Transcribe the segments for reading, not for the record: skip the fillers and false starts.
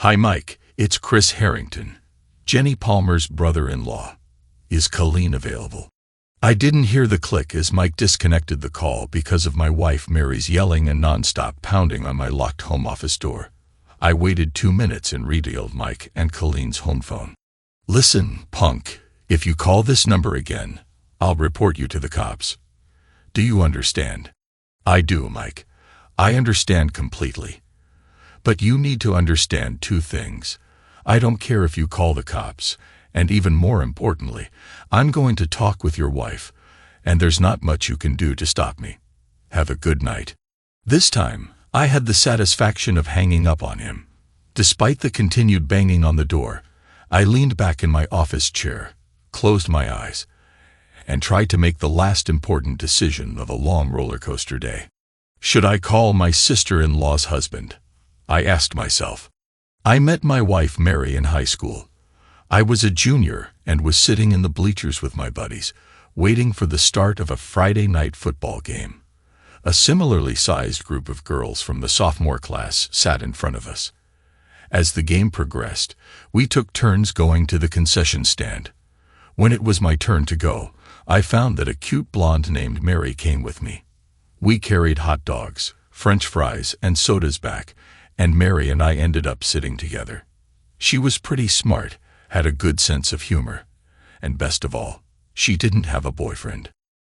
Hi Mike, it's Chris Harrington, Jenny Palmer's brother-in-law. Is Colleen available? I didn't hear the click as Mike disconnected the call because of my wife Mary's yelling and non-stop pounding on my locked home office door. I waited 2 minutes and redialed Mike and Colleen's home phone. Listen, punk, if you call this number again, I'll report you to the cops. Do you understand? I do, Mike. I understand completely. But you need to understand 2 things. I don't care if you call the cops, and even more importantly, I'm going to talk with your wife, and there's not much you can do to stop me. Have a good night. This time, I had the satisfaction of hanging up on him. Despite the continued banging on the door, I leaned back in my office chair, closed my eyes, and tried to make the last important decision of a long roller coaster day. Should I call my sister-in-law's husband? I asked myself. I met my wife Mary in high school. I was a junior and was sitting in the bleachers with my buddies, waiting for the start of a Friday night football game. A similarly sized group of girls from the sophomore class sat in front of us. As the game progressed, we took turns going to the concession stand. When it was my turn to go, I found that a cute blonde named Mary came with me. We carried hot dogs, French fries, and sodas back, and Mary and I ended up sitting together. She was pretty smart, had a good sense of humor, and best of all, she didn't have a boyfriend.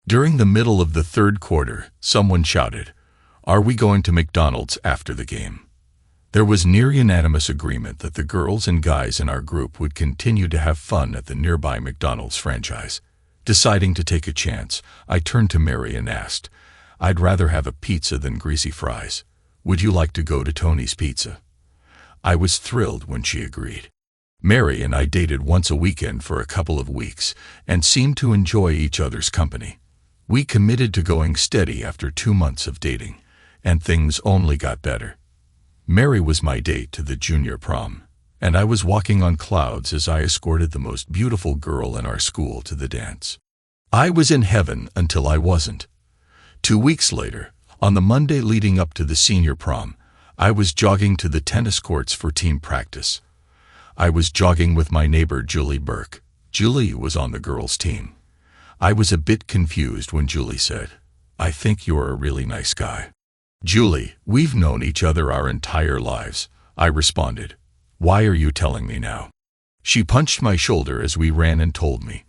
During the middle of the 3rd quarter, someone shouted, "Are we going to McDonald's after the game?" There was near unanimous agreement that the girls and guys in our group would continue to have fun at the nearby McDonald's franchise. Deciding to take a chance, I turned to Mary and asked, "I'd rather have a pizza than greasy fries. Would you like to go to Tony's Pizza?" I was thrilled when she agreed. Mary and I dated once a weekend for a couple of weeks and seemed to enjoy each other's company. We committed to going steady after 2 months of dating, and things only got better. Mary was my date to the junior prom, and I was walking on clouds as I escorted the most beautiful girl in our school to the dance. I was in heaven until I wasn't. 2 weeks later, on the Monday leading up to the senior prom, I was jogging to the tennis courts for team practice. I was jogging with my neighbor Julie Burke. Julie was on the girls' team. I was a bit confused when Julie said, "I think you're a really nice guy." "Julie, we've known each other our entire lives," I responded. "Why are you telling me now?" She punched my shoulder as we ran and told me,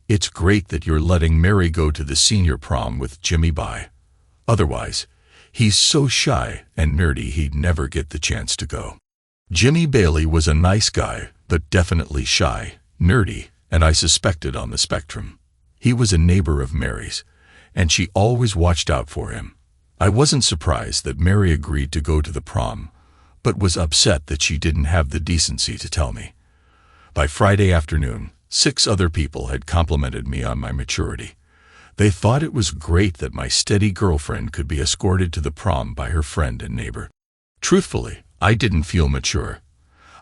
"It's great that you're letting Mary go to the senior prom with Jimmy Bye. Otherwise, he's so shy and nerdy he'd never get the chance to go." Jimmy Bailey was a nice guy, but definitely shy, nerdy, and I suspected on the spectrum. He was a neighbor of Mary's, and she always watched out for him. I wasn't surprised that Mary agreed to go to the prom, but was upset that she didn't have the decency to tell me. By Friday afternoon, 6 other people had complimented me on my maturity. They thought it was great that my steady girlfriend could be escorted to the prom by her friend and neighbor. Truthfully, I didn't feel mature.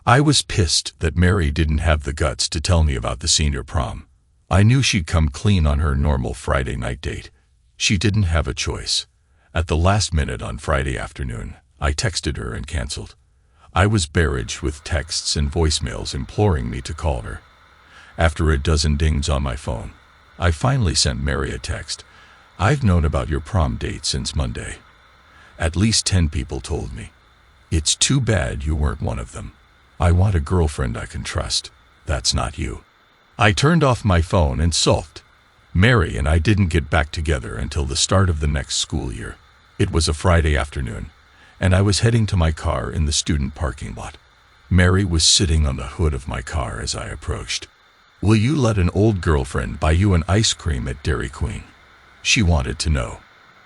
I was pissed that Mary didn't have the guts to tell me about the senior prom. I knew she'd come clean on her normal Friday night date. She didn't have a choice. At the last minute on Friday afternoon, I texted her and canceled. I was barraged with texts and voicemails imploring me to call her. After a dozen dings on my phone, I finally sent Mary a text. "I've known about your prom date since Monday. At least 10 people told me. It's too bad you weren't one of them. I want a girlfriend I can trust. That's not you." I turned off my phone and sulked. Mary and I didn't get back together until the start of the next school year. It was a Friday afternoon, and I was heading to my car in the student parking lot. Mary was sitting on the hood of my car as I approached. "Will you let an old girlfriend buy you an ice cream at Dairy Queen?" she wanted to know.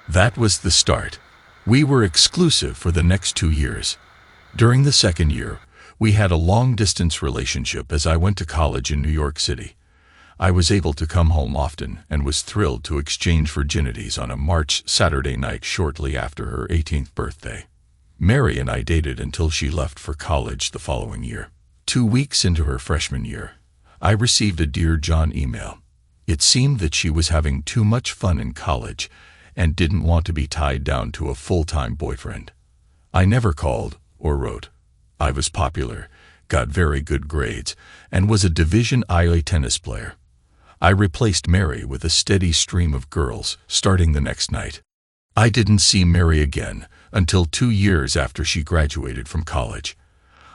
That was the start. We were exclusive for the next 2 years. During the 2nd year, we had a long-distance relationship as I went to college in New York City. I was able to come home often and was thrilled to exchange virginities on a March Saturday night shortly after her 18th birthday. Mary and I dated until she left for college the following year. 2 weeks into her freshman year, I received a Dear John email. It seemed that she was having too much fun in college and didn't want to be tied down to a full-time boyfriend. I never called or wrote. I was popular, got very good grades, and was a Division IA tennis player. I replaced Mary with a steady stream of girls, starting the next night. I didn't see Mary again until 2 years after she graduated from college.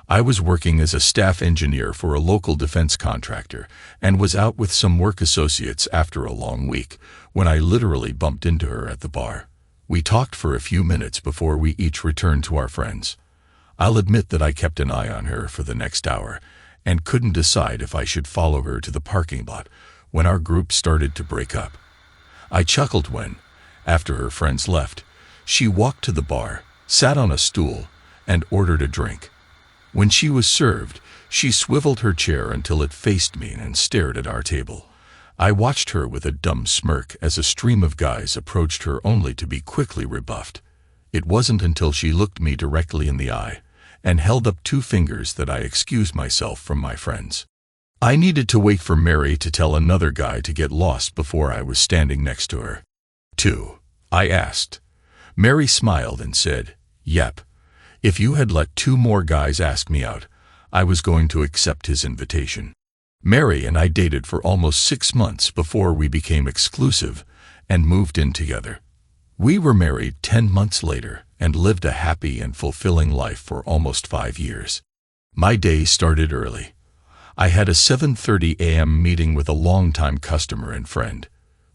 I was working as a staff engineer for a local defense contractor and was out with some work associates after a long week when I literally bumped into her at the bar. We talked for a few minutes before we each returned to our friends. I'll admit that I kept an eye on her for the next hour and couldn't decide if I should follow her to the parking lot when our group started to break up. I chuckled when, after her friends left, she walked to the bar, sat on a stool, and ordered a drink. When she was served, she swiveled her chair until it faced me and stared at our table. I watched her with a dumb smirk as a stream of guys approached her only to be quickly rebuffed. It wasn't until she looked me directly in the eye and held up 2 fingers that I excused myself from my friends. I needed to wait for Mary to tell another guy to get lost before I was standing next to her. 2, I asked. Mary smiled and said, "Yep. If you had let 2 more guys ask me out, I was going to accept his invitation." Mary and I dated for almost 6 months before we became exclusive and moved in together. We were married 10 months later and lived a happy and fulfilling life for almost 5 years. My day started early. I had a 7:30 a.m. meeting with a longtime customer and friend.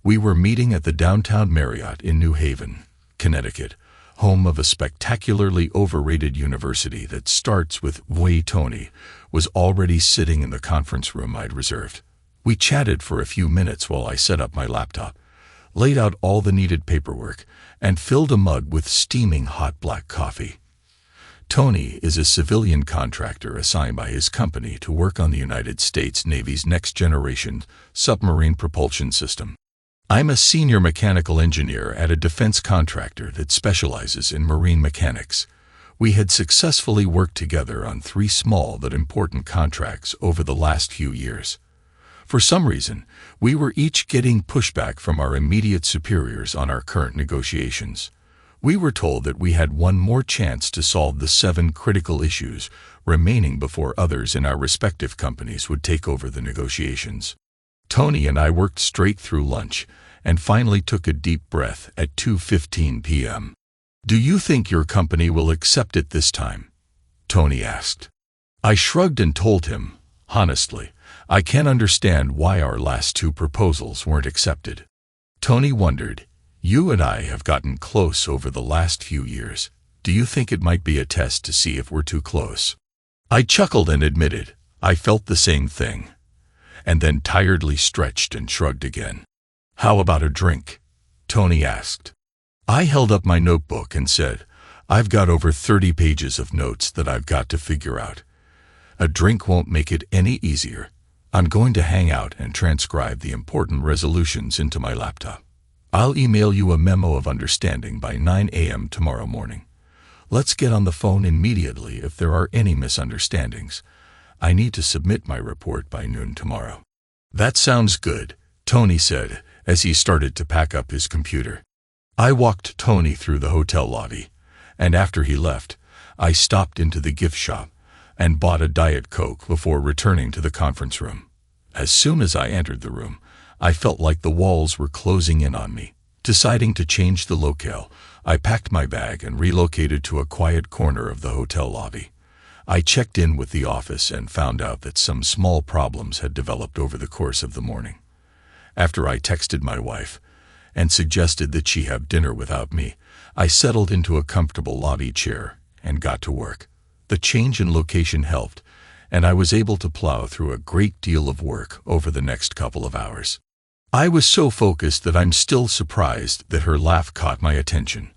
We were meeting at the downtown Marriott in New Haven, Connecticut, home of a spectacularly overrated university that starts with Y. Tony was already sitting in the conference room I'd reserved. We chatted for a few minutes while I set up my laptop, laid out all the needed paperwork, and filled a mug with steaming hot black coffee. Tony is a civilian contractor assigned by his company to work on the United States Navy's next-generation submarine propulsion system. I'm a senior mechanical engineer at a defense contractor that specializes in marine mechanics. We had successfully worked together on 3 small but important contracts over the last few years. For some reason, we were each getting pushback from our immediate superiors on our current negotiations. We were told that we had one more chance to solve the 7 critical issues remaining before others in our respective companies would take over the negotiations. Tony and I worked straight through lunch and finally took a deep breath at 2:15 p.m. "Do you think your company will accept it this time?" Tony asked. I shrugged and told him, honestly, I can't understand why our last 2 proposals weren't accepted. Tony wondered, "You and I have gotten close over the last few years. Do you think it might be a test to see if we're too close?" I chuckled and admitted, I felt the same thing, and then tiredly stretched and shrugged again. "How about a drink?" Tony asked. I held up my notebook and said, "I've got over 30 pages of notes that I've got to figure out. A drink won't make it any easier. I'm going to hang out and transcribe the important resolutions into my laptop. I'll email you a memo of understanding by 9 a.m. tomorrow morning. Let's get on the phone immediately if there are any misunderstandings. I need to submit my report by noon tomorrow." "That sounds good," Tony said as he started to pack up his computer. I walked Tony through the hotel lobby, and after he left, I stopped into the gift shop and bought a Diet Coke before returning to the conference room. As soon as I entered the room, I felt like the walls were closing in on me. Deciding to change the locale, I packed my bag and relocated to a quiet corner of the hotel lobby. I checked in with the office and found out that some small problems had developed over the course of the morning. After I texted my wife and suggested that she have dinner without me, I settled into a comfortable lobby chair and got to work. The change in location helped, and I was able to plow through a great deal of work over the next couple of hours. I was so focused that I'm still surprised that her laugh caught my attention.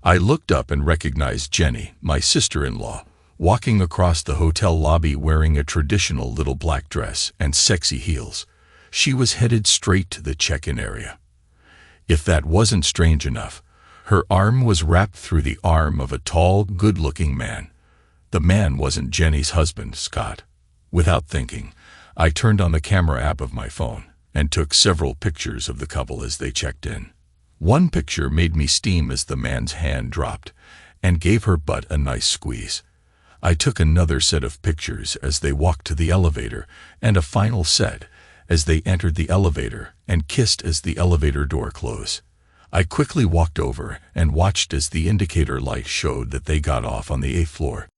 I looked up and recognized Jenny, my sister-in-law, walking across the hotel lobby wearing a traditional little black dress and sexy heels. She was headed straight to the check-in area. If that wasn't strange enough, her arm was wrapped through the arm of a tall, good-looking man. The man wasn't Jenny's husband, Scott. Without thinking, I turned on the camera app of my phone and took several pictures of the couple as they checked in. One picture made me steam as the man's hand dropped and gave her butt a nice squeeze. I took another set of pictures as they walked to the elevator, and a final set as they entered the elevator and kissed as the elevator door closed. I quickly walked over and watched as the indicator light showed that they got off on the 8th floor.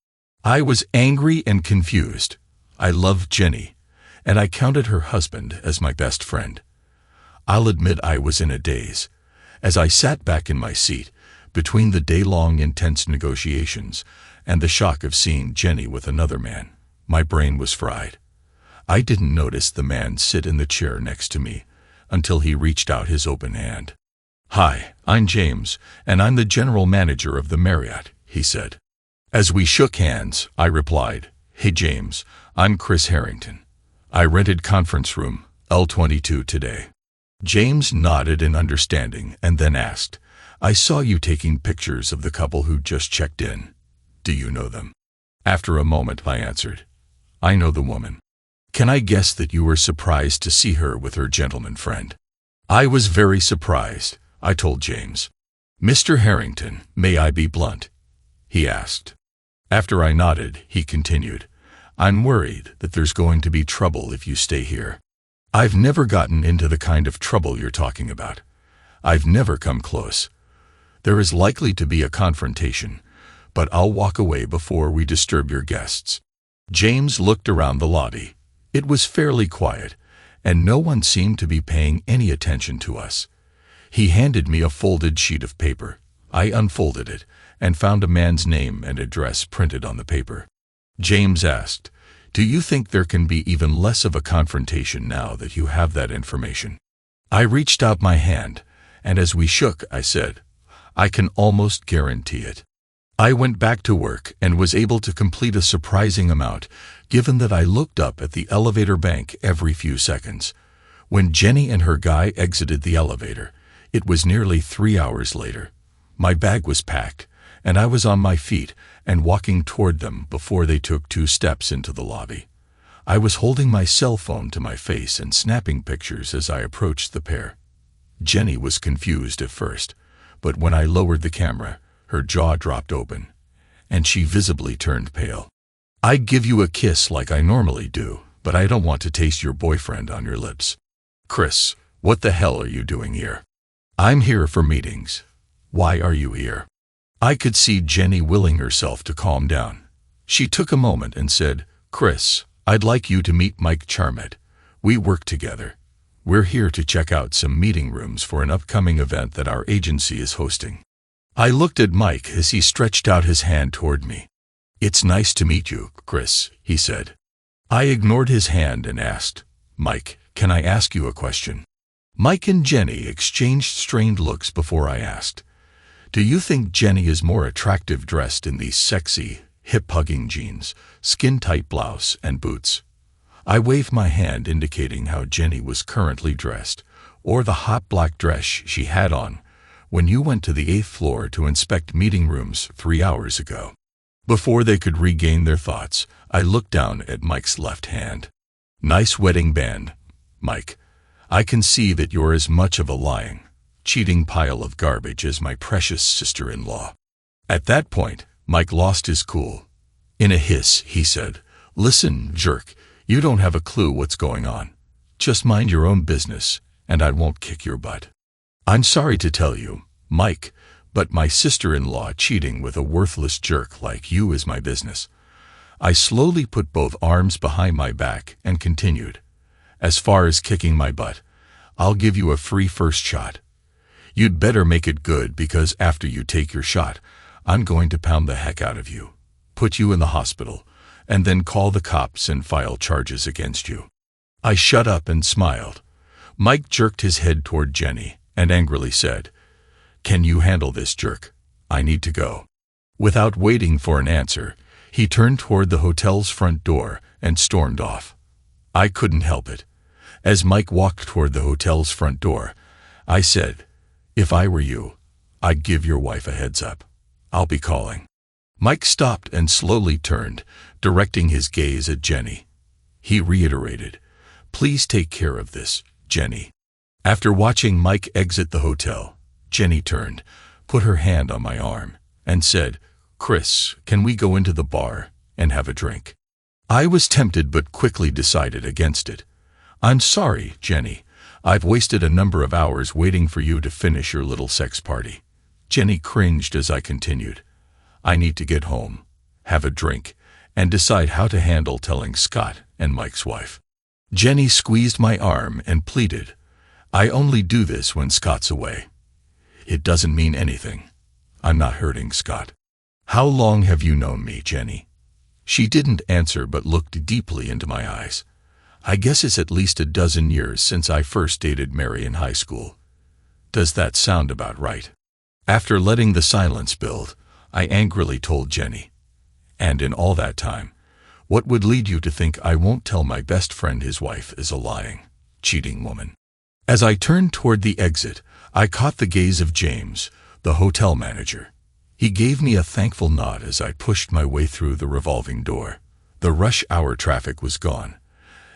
I was angry and confused. I loved Jenny, and I counted her husband as my best friend. I'll admit I was in a daze. As I sat back in my seat, between the day-long intense negotiations and the shock of seeing Jenny with another man, my brain was fried. I didn't notice the man sit in the chair next to me until he reached out his open hand. "Hi, I'm James, and I'm the general manager of the Marriott," he said. As we shook hands, I replied, "Hey James, I'm Chris Harrington. I rented conference room L22 today." James nodded in understanding and then asked, "I saw you taking pictures of the couple who just checked in. Do you know them?" After a moment, I answered, "I know the woman." "Can I guess that you were surprised to see her with her gentleman friend?" "I was very surprised," I told James. "Mr. Harrington, may I be blunt?" he asked. After I nodded, he continued, "I'm worried that there's going to be trouble if you stay here. I've never gotten into the kind of trouble you're talking about. I've never come close. There is likely to be a confrontation, but I'll walk away before we disturb your guests." James looked around the lobby. It was fairly quiet, and no one seemed to be paying any attention to us. He handed me a folded sheet of paper. I unfolded it and found a man's name and address printed on the paper. James asked, "Do you think there can be even less of a confrontation now that you have that information?" I reached out my hand, and as we shook, I said, "I can almost guarantee it." I went back to work and was able to complete a surprising amount, given that I looked up at the elevator bank every few seconds. When Jenny and her guy exited the elevator, it was nearly 3 hours later. My bag was packed, and I was on my feet and walking toward them before they took 2 steps into the lobby. I was holding my cell phone to my face and snapping pictures as I approached the pair. Jenny was confused at first, but when I lowered the camera, her jaw dropped open, and she visibly turned pale. "I'd give you a kiss like I normally do, but I don't want to taste your boyfriend on your lips." "Chris, what the hell are you doing here?" "I'm here for meetings." "Why are you here?" I could see Jenny willing herself to calm down. She took a moment and said, "Chris, I'd like you to meet Mike Charmet. We work together. We're here to check out some meeting rooms for an upcoming event that our agency is hosting." I looked at Mike as he stretched out his hand toward me. "It's nice to meet you, Chris," he said. I ignored his hand and asked, "Mike, can I ask you a question?" Mike and Jenny exchanged strained looks before I asked, "Do you think Jenny is more attractive dressed in these sexy, hip-hugging jeans, skin-tight blouse, and boots?" I waved my hand indicating how Jenny was currently dressed, or the hot black dress she had on when you went to the 8th floor to inspect meeting rooms 3 hours ago. Before they could regain their thoughts, I looked down at Mike's left hand. "Nice wedding band, Mike. I can see that you're as much of a lying, cheating pile of garbage as my precious sister-in-law." At that point, Mike lost his cool. In a hiss, he said, "Listen, jerk, you don't have a clue what's going on. Just mind your own business, and I won't kick your butt." "I'm sorry to tell you, Mike, but my sister-in-law cheating with a worthless jerk like you is my business." I slowly put both arms behind my back and continued, "As far as kicking my butt, I'll give you a free first shot. You'd better make it good, because after you take your shot, I'm going to pound the heck out of you, put you in the hospital, and then call the cops and file charges against you." I shut up and smiled. Mike jerked his head toward Jenny and angrily said, "Can you handle this, jerk? I need to go." Without waiting for an answer, he turned toward the hotel's front door and stormed off. I couldn't help it. As Mike walked toward the hotel's front door, I said, "If I were you, I'd give your wife a heads up. I'll be calling." Mike stopped and slowly turned, directing his gaze at Jenny. He reiterated, "Please take care of this, Jenny." After watching Mike exit the hotel, Jenny turned, put her hand on my arm, and said, "Chris, can we go into the bar and have a drink. I was tempted but quickly decided against it. I'm sorry, Jenny. I've wasted a number of hours waiting for you to finish your little sex party. Jenny cringed as I continued. I need to get home, have a drink, and decide how to handle telling Scott and Mike's wife. Jenny squeezed my arm and pleaded, I only do this when Scott's away. It doesn't mean anything. I'm not hurting Scott. How long have you known me, Jenny? She didn't answer but looked deeply into my eyes. I guess it's at least a dozen years since I first dated Mary in high school. Does that sound about right? After letting the silence build, I angrily told Jenny. And in all that time, what would lead you to think I won't tell my best friend his wife is a lying, cheating woman? As I turned toward the exit, I caught the gaze of James, the hotel manager. He gave me a thankful nod as I pushed my way through the revolving door. The rush hour traffic was gone.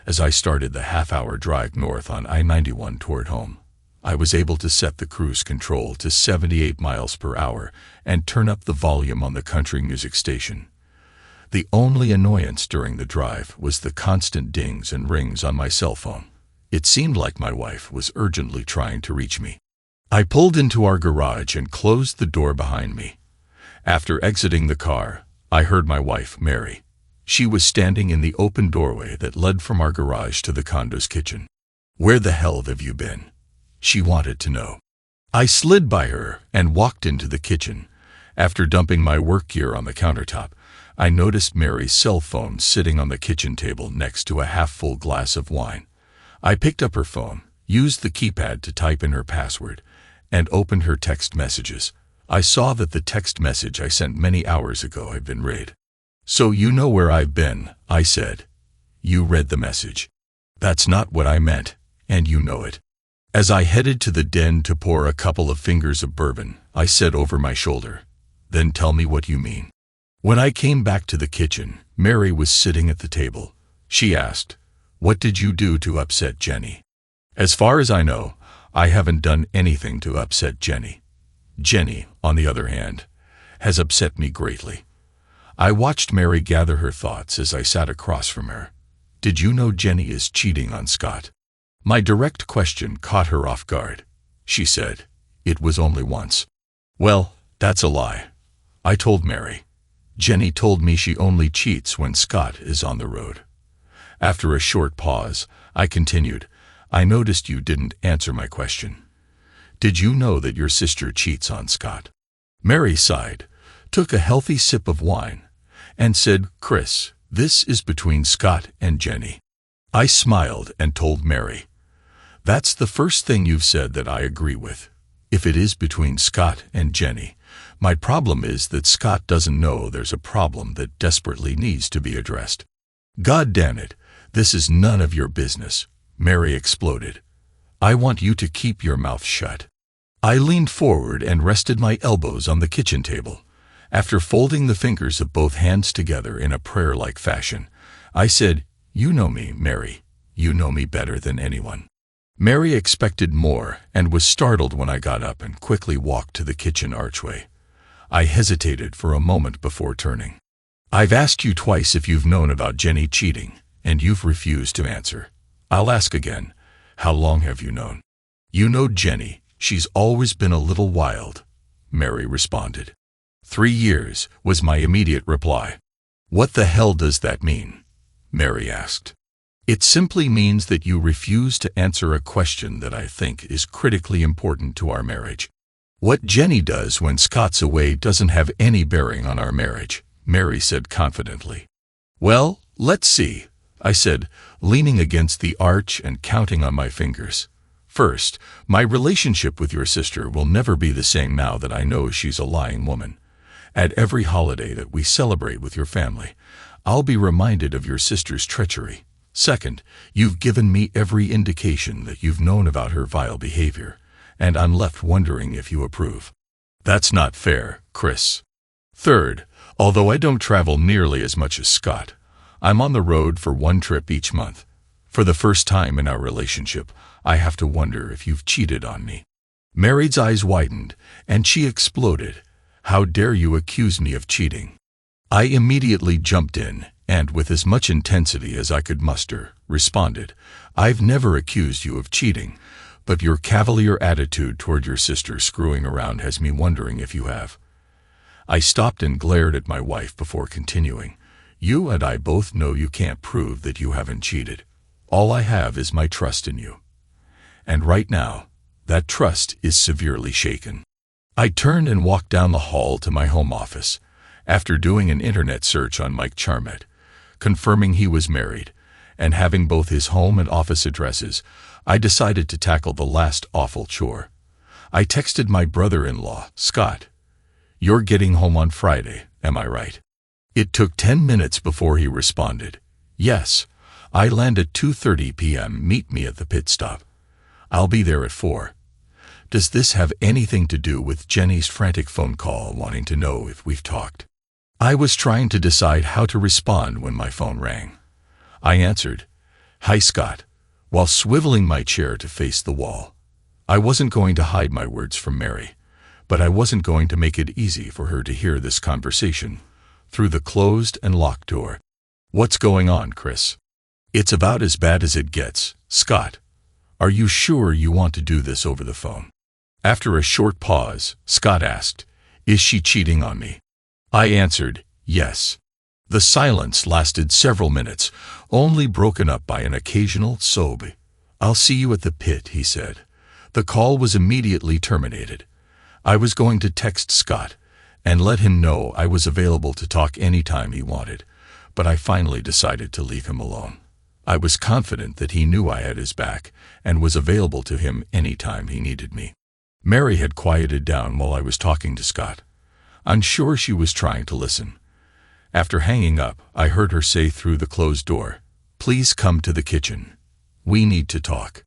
As I started the half-hour drive north on I-91 toward home, I was able to set the cruise control to 78 miles per hour and turn up the volume on the country music station. The only annoyance during the drive was the constant dings and rings on my cell phone. It seemed like my wife was urgently trying to reach me. I pulled into our garage and closed the door behind me. After exiting the car, I heard my wife, Mary. She was standing in the open doorway that led from our garage to the condo's kitchen. Where the hell have you been? She wanted to know. I slid by her and walked into the kitchen. After dumping my work gear on the countertop, I noticed Mary's cell phone sitting on the kitchen table next to a half-full glass of wine. I picked up her phone, used the keypad to type in her password, and opened her text messages. I saw that the text message I sent many hours ago had been read. So you know where I've been, I said. You read the message. That's not what I meant, and you know it. As I headed to the den to pour a couple of fingers of bourbon, I said over my shoulder, Then tell me what you mean. When I came back to the kitchen, Mary was sitting at the table. She asked, What did you do to upset Jenny? As far as I know, I haven't done anything to upset Jenny. Jenny, on the other hand, has upset me greatly. I watched Mary gather her thoughts as I sat across from her. Did you know Jenny is cheating on Scott? My direct question caught her off guard. She said, It was only once. Well, that's a lie. I told Mary. Jenny told me she only cheats when Scott is on the road. After a short pause, I continued, I noticed you didn't answer my question. Did you know that your sister cheats on Scott? Mary sighed, took a healthy sip of wine, and said, Chris, this is between Scott and Jenny. I smiled and told Mary, That's the first thing you've said that I agree with. If it is between Scott and Jenny, my problem is that Scott doesn't know there's a problem that desperately needs to be addressed. God damn it, this is none of your business, Mary exploded. I want you to keep your mouth shut. I leaned forward and rested my elbows on the kitchen table. After folding the fingers of both hands together in a prayer-like fashion, I said, You know me, Mary. You know me better than anyone. Mary expected more and was startled when I got up and quickly walked to the kitchen archway. I hesitated for a moment before turning. I've asked you twice if you've known about Jenny cheating, and you've refused to answer. I'll ask again. How long have you known? You know Jenny. She's always been a little wild, Mary responded. 3 years, was my immediate reply. What the hell does that mean? Mary asked. It simply means that you refuse to answer a question that I think is critically important to our marriage. What Jenny does when Scott's away doesn't have any bearing on our marriage, Mary said confidently. Well, let's see, I said, leaning against the arch and counting on my fingers. First, my relationship with your sister will never be the same now that I know she's a lying woman. At every holiday that we celebrate with your family, I'll be reminded of your sister's treachery. Second, you've given me every indication that you've known about her vile behavior, and I'm left wondering if you approve. That's not fair, Chris. Third, although I don't travel nearly as much as Scott, I'm on the road for one trip each month. For the first time in our relationship, I have to wonder if you've cheated on me. Mary's eyes widened, and she exploded. How dare you accuse me of cheating? I immediately jumped in and, with as much intensity as I could muster, responded, "I've never accused you of cheating, but your cavalier attitude toward your sister screwing around has me wondering if you have." I stopped and glared at my wife before continuing. "You and I both know you can't prove that you haven't cheated. All I have is my trust in you. And right now, that trust is severely shaken." I turned and walked down the hall to my home office. After doing an internet search on Mike Charmet, confirming he was married, and having both his home and office addresses, I decided to tackle the last awful chore. I texted my brother-in-law, Scott, "You're getting home on Friday, am I right?" It took 10 minutes before he responded, "Yes, I land at 2:30 p.m. Meet me at the pit stop. I'll be there at 4. Does this have anything to do with Jenny's frantic phone call wanting to know if we've talked?" I was trying to decide how to respond when my phone rang. I answered, "Hi, Scott," while swiveling my chair to face the wall. I wasn't going to hide my words from Mary, but I wasn't going to make it easy for her to hear this conversation through the closed and locked door. "What's going on, Chris?" "It's about as bad as it gets, Scott. Are you sure you want to do this over the phone?" After a short pause, Scott asked, "Is she cheating on me?" I answered, "Yes." The silence lasted several minutes, only broken up by an occasional sob. "I'll see you at the pit," he said. The call was immediately terminated. I was going to text Scott and let him know I was available to talk anytime he wanted, but I finally decided to leave him alone. I was confident that he knew I had his back and was available to him anytime he needed me. Mary had quieted down while I was talking to Scott. I'm sure she was trying to listen. After hanging up, I heard her say through the closed door, "Please come to the kitchen. We need to talk."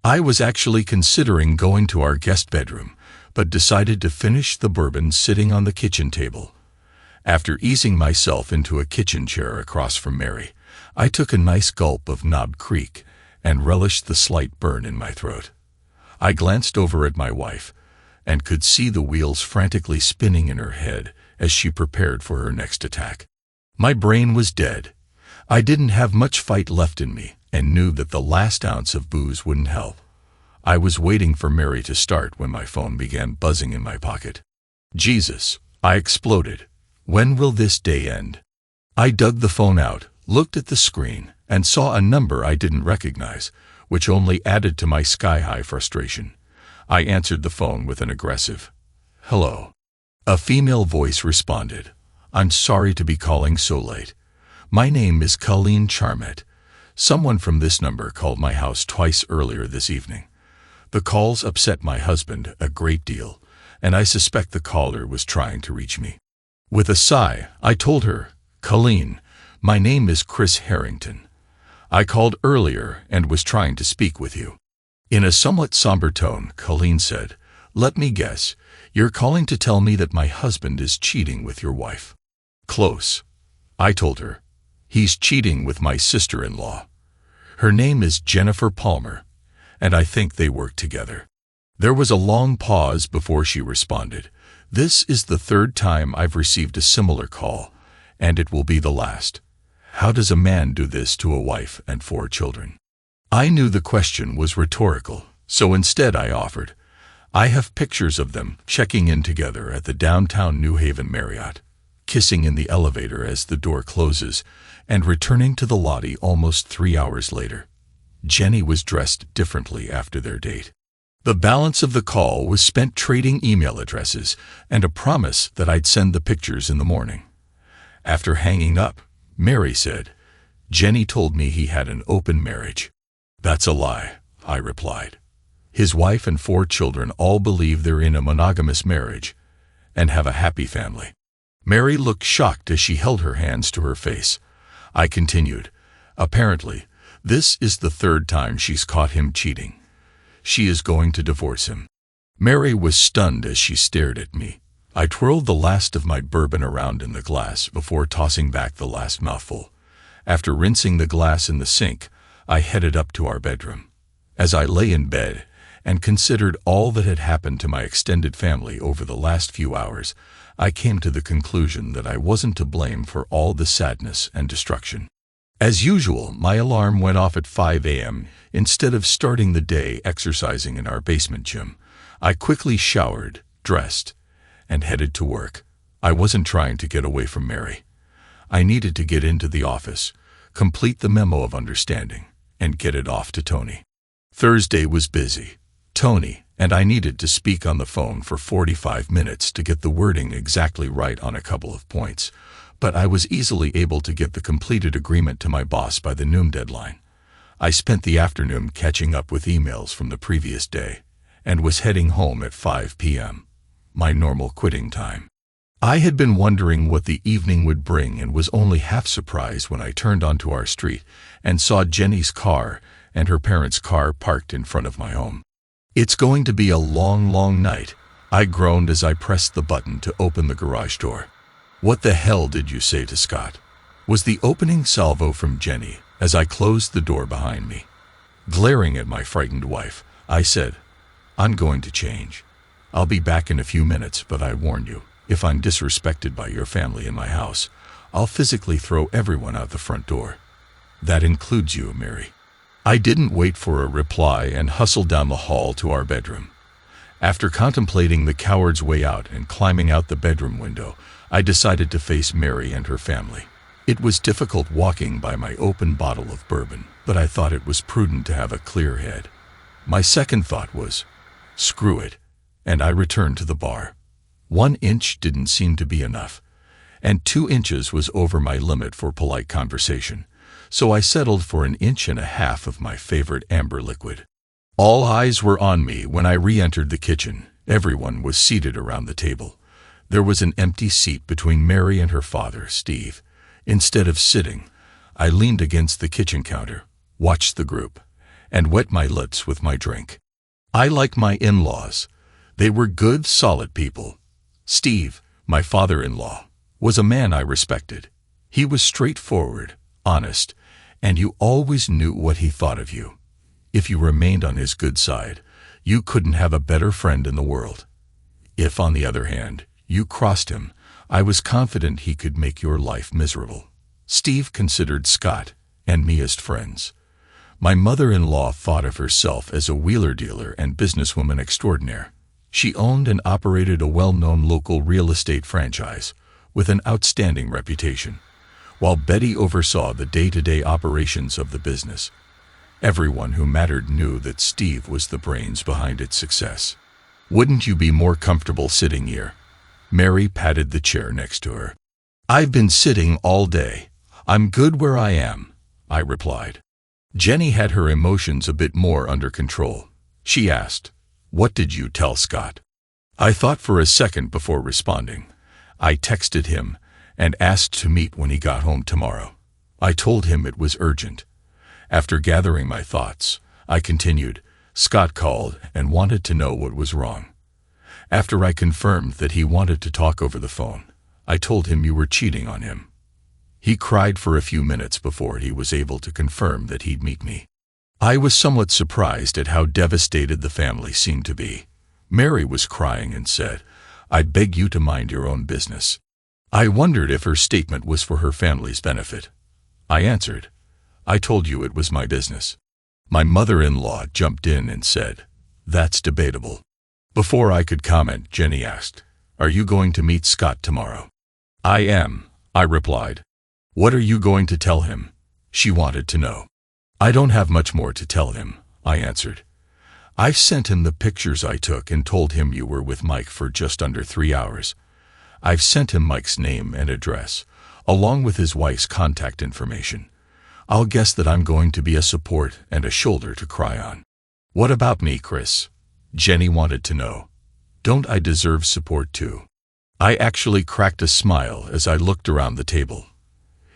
I was actually considering going to our guest bedroom, but decided to finish the bourbon sitting on the kitchen table. After easing myself into a kitchen chair across from Mary, I took a nice gulp of Knob Creek and relished the slight burn in my throat. I glanced over at my wife and could see the wheels frantically spinning in her head as she prepared for her next attack. My brain was dead. I didn't have much fight left in me and knew that the last ounce of booze wouldn't help. I was waiting for Mary to start when my phone began buzzing in my pocket. "Jesus," I exploded. "When will this day end?" I dug the phone out, looked at the screen, and saw a number I didn't recognize, which only added to my sky-high frustration. I answered the phone with an aggressive, "Hello." A female voice responded, "I'm sorry to be calling so late. My name is Colleen Charmet. Someone from this number called my house twice earlier this evening. The calls upset my husband a great deal, and I suspect the caller was trying to reach me." With a sigh, I told her, "Colleen, my name is Chris Harrington. I called earlier and was trying to speak with you." In a somewhat somber tone, Colleen said, "Let me guess, you're calling to tell me that my husband is cheating with your wife." "Close," I told her. "He's cheating with my sister-in-law. Her name is Jennifer Palmer, and I think they work together." There was a long pause before she responded. "This is the third time I've received a similar call, and it will be the last. How does a man do this to a wife and 4 children?" I knew the question was rhetorical, so instead I offered, "I have pictures of them checking in together at the downtown New Haven Marriott, kissing in the elevator as the door closes, and returning to the lobby almost 3 hours later. Jenny was dressed differently after their date." The balance of the call was spent trading email addresses and a promise that I'd send the pictures in the morning. After hanging up, Mary said, "Jenny told me he had an open marriage." "That's a lie," I replied. "His wife and 4 children all believe they're in a monogamous marriage and have a happy family." Mary looked shocked as she held her hands to her face. I continued, "Apparently, this is the 3rd time she's caught him cheating. She is going to divorce him." Mary was stunned as she stared at me. I twirled the last of my bourbon around in the glass before tossing back the last mouthful. After rinsing the glass in the sink, I headed up to our bedroom. As I lay in bed and considered all that had happened to my extended family over the last few hours, I came to the conclusion that I wasn't to blame for all the sadness and destruction. As usual, my alarm went off at 5 a.m. Instead of starting the day exercising in our basement gym, I quickly showered, dressed, and headed to work. I wasn't trying to get away from Mary. I needed to get into the office, complete the memo of understanding, and get it off to Tony. Thursday was busy. Tony and I needed to speak on the phone for 45 minutes to get the wording exactly right on a couple of points, but I was easily able to get the completed agreement to my boss by the noon deadline. I spent the afternoon catching up with emails from the previous day and was heading home at 5 p.m., my normal quitting time. I had been wondering what the evening would bring and was only half surprised when I turned onto our street and saw Jenny's car and her parents' car parked in front of my home. "It's going to be a long, long night," I groaned as I pressed the button to open the garage door. "What the hell did you say to Scott?" was the opening salvo from Jenny as I closed the door behind me. Glaring at my frightened wife, I said, "I'm going to change. I'll be back in a few minutes, but I warn you, if I'm disrespected by your family in my house, I'll physically throw everyone out the front door. That includes you, Mary." I didn't wait for a reply and hustled down the hall to our bedroom. After contemplating the coward's way out and climbing out the bedroom window, I decided to face Mary and her family. It was difficult walking by my open bottle of bourbon, but I thought it was prudent to have a clear head. My second thought was, screw it, and I returned to the bar. 1 inch didn't seem to be enough, and 2 inches was over my limit for polite conversation, so I settled for 1.5 inches of my favorite amber liquid. All eyes were on me when I re-entered the kitchen. Everyone was seated around the table. There was an empty seat between Mary and her father, Steve. Instead of sitting, I leaned against the kitchen counter, watched the group, and wet my lips with my drink. I like my in-laws. They were good, solid people. Steve, my father-in-law, was a man I respected. He was straightforward, honest, and you always knew what he thought of you. If you remained on his good side, you couldn't have a better friend in the world. If, on the other hand, you crossed him, I was confident he could make your life miserable. Steve considered Scott and me as friends. My mother-in-law thought of herself as a wheeler dealer and businesswoman extraordinaire. She owned and operated a well-known local real estate franchise with an outstanding reputation, while Betty oversaw the day-to-day operations of the business. Everyone who mattered knew that Steve was the brains behind its success. "Wouldn't you be more comfortable sitting here?" Mary patted the chair next to her. "I've been sitting all day. I'm good where I am," I replied. Jenny had her emotions a bit more under control. She asked, "What did you tell Scott?" I thought for a second before responding. I texted him and asked to meet when he got home tomorrow. I told him it was urgent. After gathering my thoughts, I continued, "Scott called and wanted to know what was wrong. After I confirmed that he wanted to talk over the phone, I told him you were cheating on him. He cried for a few minutes before he was able to confirm that he'd meet me." I was somewhat surprised at how devastated the family seemed to be. Mary was crying and said, "I beg you to mind your own business." I wondered if her statement was for her family's benefit. I answered, "I told you it was my business." My mother-in-law jumped in and said, "That's debatable." Before I could comment, Jenny asked, "Are you going to meet Scott tomorrow?" "I am," I replied. "What are you going to tell him?" she wanted to know. "I don't have much more to tell him," I answered. "I've sent him the pictures I took and told him you were with Mike for just under 3 hours. I've sent him Mike's name and address, along with his wife's contact information. I'll guess that I'm going to be a support and a shoulder to cry on." "What about me, Chris?" Jenny wanted to know. "Don't I deserve support too?" I actually cracked a smile as I looked around the table.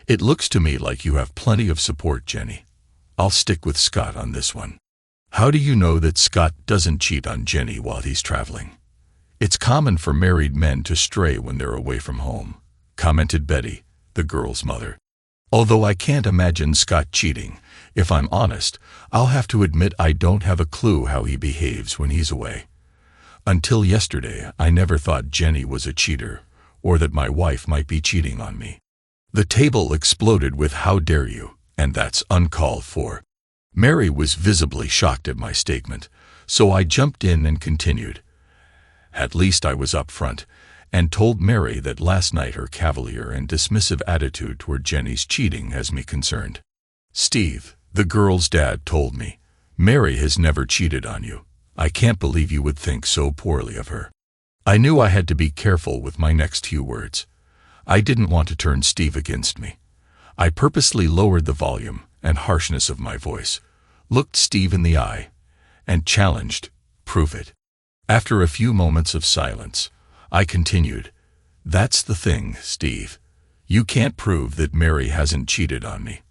"It looks to me like you have plenty of support, Jenny. I'll stick with Scott on this one." "How do you know that Scott doesn't cheat on Jenny while he's traveling?" "It's common for married men to stray when they're away from home," commented Betty, the girl's mother. "Although I can't imagine Scott cheating, if I'm honest, I'll have to admit I don't have a clue how he behaves when he's away. Until yesterday, I never thought Jenny was a cheater or that my wife might be cheating on me. The table exploded with "How dare you?" and "That's uncalled for." Mary was visibly shocked at my statement, so I jumped in and continued. At least I was upfront, and told Mary that last night her cavalier and dismissive attitude toward Jenny's cheating has me concerned. "Steve, the girl's dad, told me, Mary has never cheated on you. I can't believe you would think so poorly of her." I knew I had to be careful with my next few words. I didn't want to turn Steve against me. I purposely lowered the volume and harshness of my voice, looked Steve in the eye, and challenged, "Prove it." After a few moments of silence, I continued, "That's the thing, Steve. You can't prove that Mary hasn't cheated on me."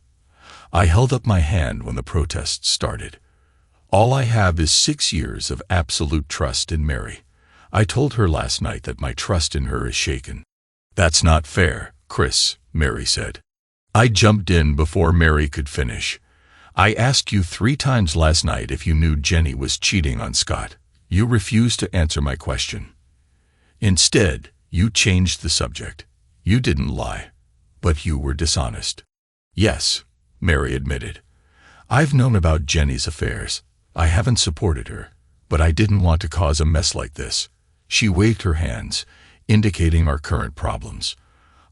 I held up my hand when the protests started. "All I have is 6 years of absolute trust in Mary. I told her last night that my trust in her is shaken." "That's not fair, Chris," Mary said. I jumped in before Mary could finish. "I asked you 3 times last night if you knew Jenny was cheating on Scott. You refused to answer my question. Instead, you changed the subject. You didn't lie, but you were dishonest." "Yes," Mary admitted. "I've known about Jenny's affairs. I haven't supported her, but I didn't want to cause a mess like this." She waved her hands, indicating our current problems.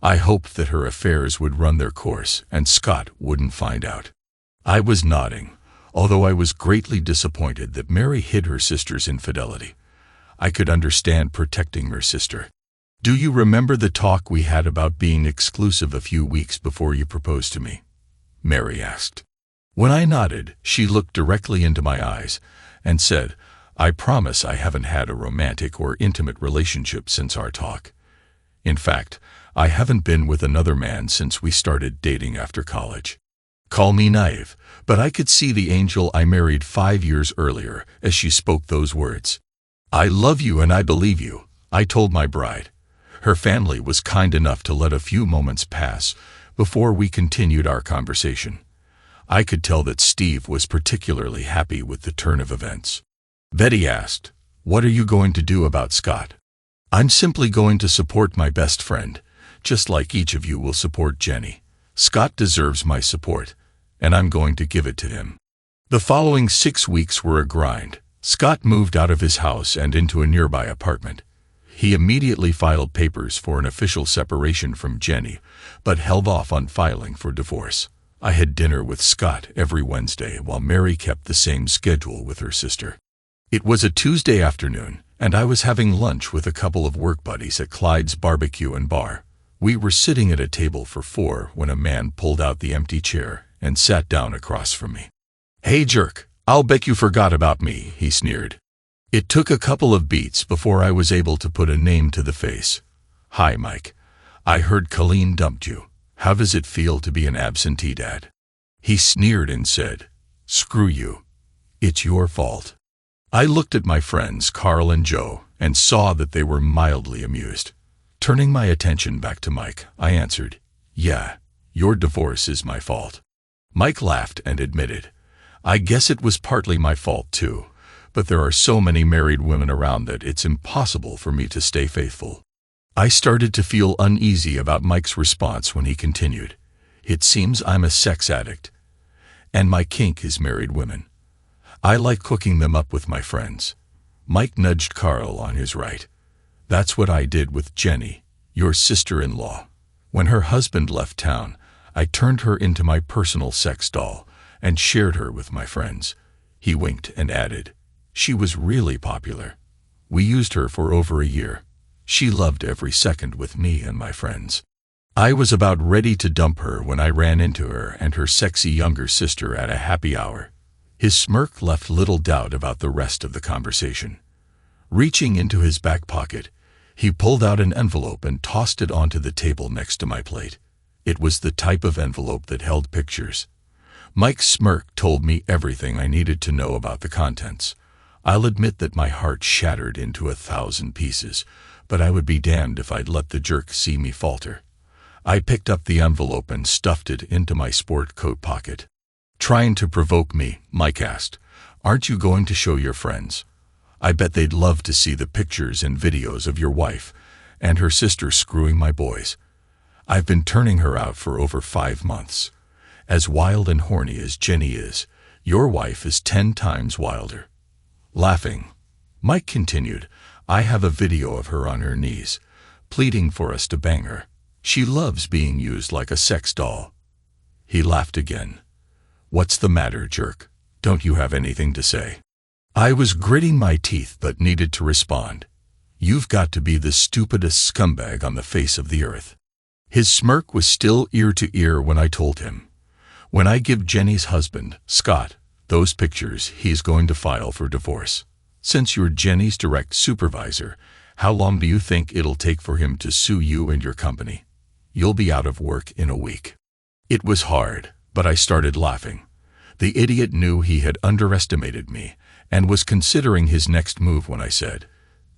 I hoped that her affairs would run their course and Scott wouldn't find out. I was nodding, although I was greatly disappointed that Mary hid her sister's infidelity. I could understand protecting her sister. "Do you remember the talk we had about being exclusive a few weeks before you proposed to me?" Mary asked. When I nodded, she looked directly into my eyes and said, "I promise I haven't had a romantic or intimate relationship since our talk. In fact, I haven't been with another man since we started dating after college." Call me naive, but I could see the angel I married 5 years earlier as she spoke those words. "I love you and I believe you," I told my bride. Her family was kind enough to let a few moments pass before we continued our conversation. I could tell that Steve was particularly happy with the turn of events. Betty asked, "What are you going to do about Scott?" "I'm simply going to support my best friend, just like each of you will support Jenny. Scott deserves my support, and I'm going to give it to him." The following 6 weeks were a grind. Scott moved out of his house and into a nearby apartment. He immediately filed papers for an official separation from Jenny, but held off on filing for divorce. I had dinner with Scott every Wednesday while Mary kept the same schedule with her sister. It was a Tuesday afternoon, and I was having lunch with a couple of work buddies at Clyde's Barbecue and Bar. We were sitting at a table for 4 when a man pulled out the empty chair and sat down across from me. "Hey jerk, I'll bet you forgot about me," he sneered. It took a couple of beats before I was able to put a name to the face. "Hi, Mike. I heard Colleen dumped you. How does it feel to be an absentee dad?" He sneered and said, "Screw you. It's your fault." I looked at my friends Carl and Joe and saw that they were mildly amused. Turning my attention back to Mike, I answered, "Yeah, your divorce is my fault." Mike laughed and admitted, "I guess it was partly my fault too, but there are so many married women around that it's impossible for me to stay faithful." I started to feel uneasy about Mike's response when he continued, "It seems I'm a sex addict, and my kink is married women. I like cooking them up with my friends." Mike nudged Carl on his right. "That's what I did with Jenny, your sister-in-law. When her husband left town, I turned her into my personal sex doll and shared her with my friends." He winked and added, "She was really popular. We used her for over a year. She loved every second with me and my friends. I was about ready to dump her when I ran into her and her sexy younger sister at a happy hour." His smirk left little doubt about the rest of the conversation. Reaching into his back pocket, he pulled out an envelope and tossed it onto the table next to my plate. It was the type of envelope that held pictures. Mike's smirk told me everything I needed to know about the contents. I'll admit that my heart shattered into 1,000 pieces, but I would be damned if I'd let the jerk see me falter. I picked up the envelope and stuffed it into my sport coat pocket. "Trying to provoke me?" Mike asked. "Aren't you going to show your friends? I bet they'd love to see the pictures and videos of your wife and her sister screwing my boys. I've been turning her out for over 5 months. As wild and horny as Jenny is, your wife is 10 times wilder." Laughing, Mike continued, "I have a video of her on her knees, pleading for us to bang her. She loves being used like a sex doll." He laughed again. "What's the matter, jerk? Don't you have anything to say?" I was gritting my teeth but needed to respond. "You've got to be the stupidest scumbag on the face of the earth." His smirk was still ear to ear when I told him, "When I give Jenny's husband, Scott, those pictures, he's going to file for divorce. Since you're Jenny's direct supervisor, how long do you think it'll take for him to sue you and your company? You'll be out of work in a week." It was hard, but I started laughing. The idiot knew he had underestimated me and was considering his next move when I said,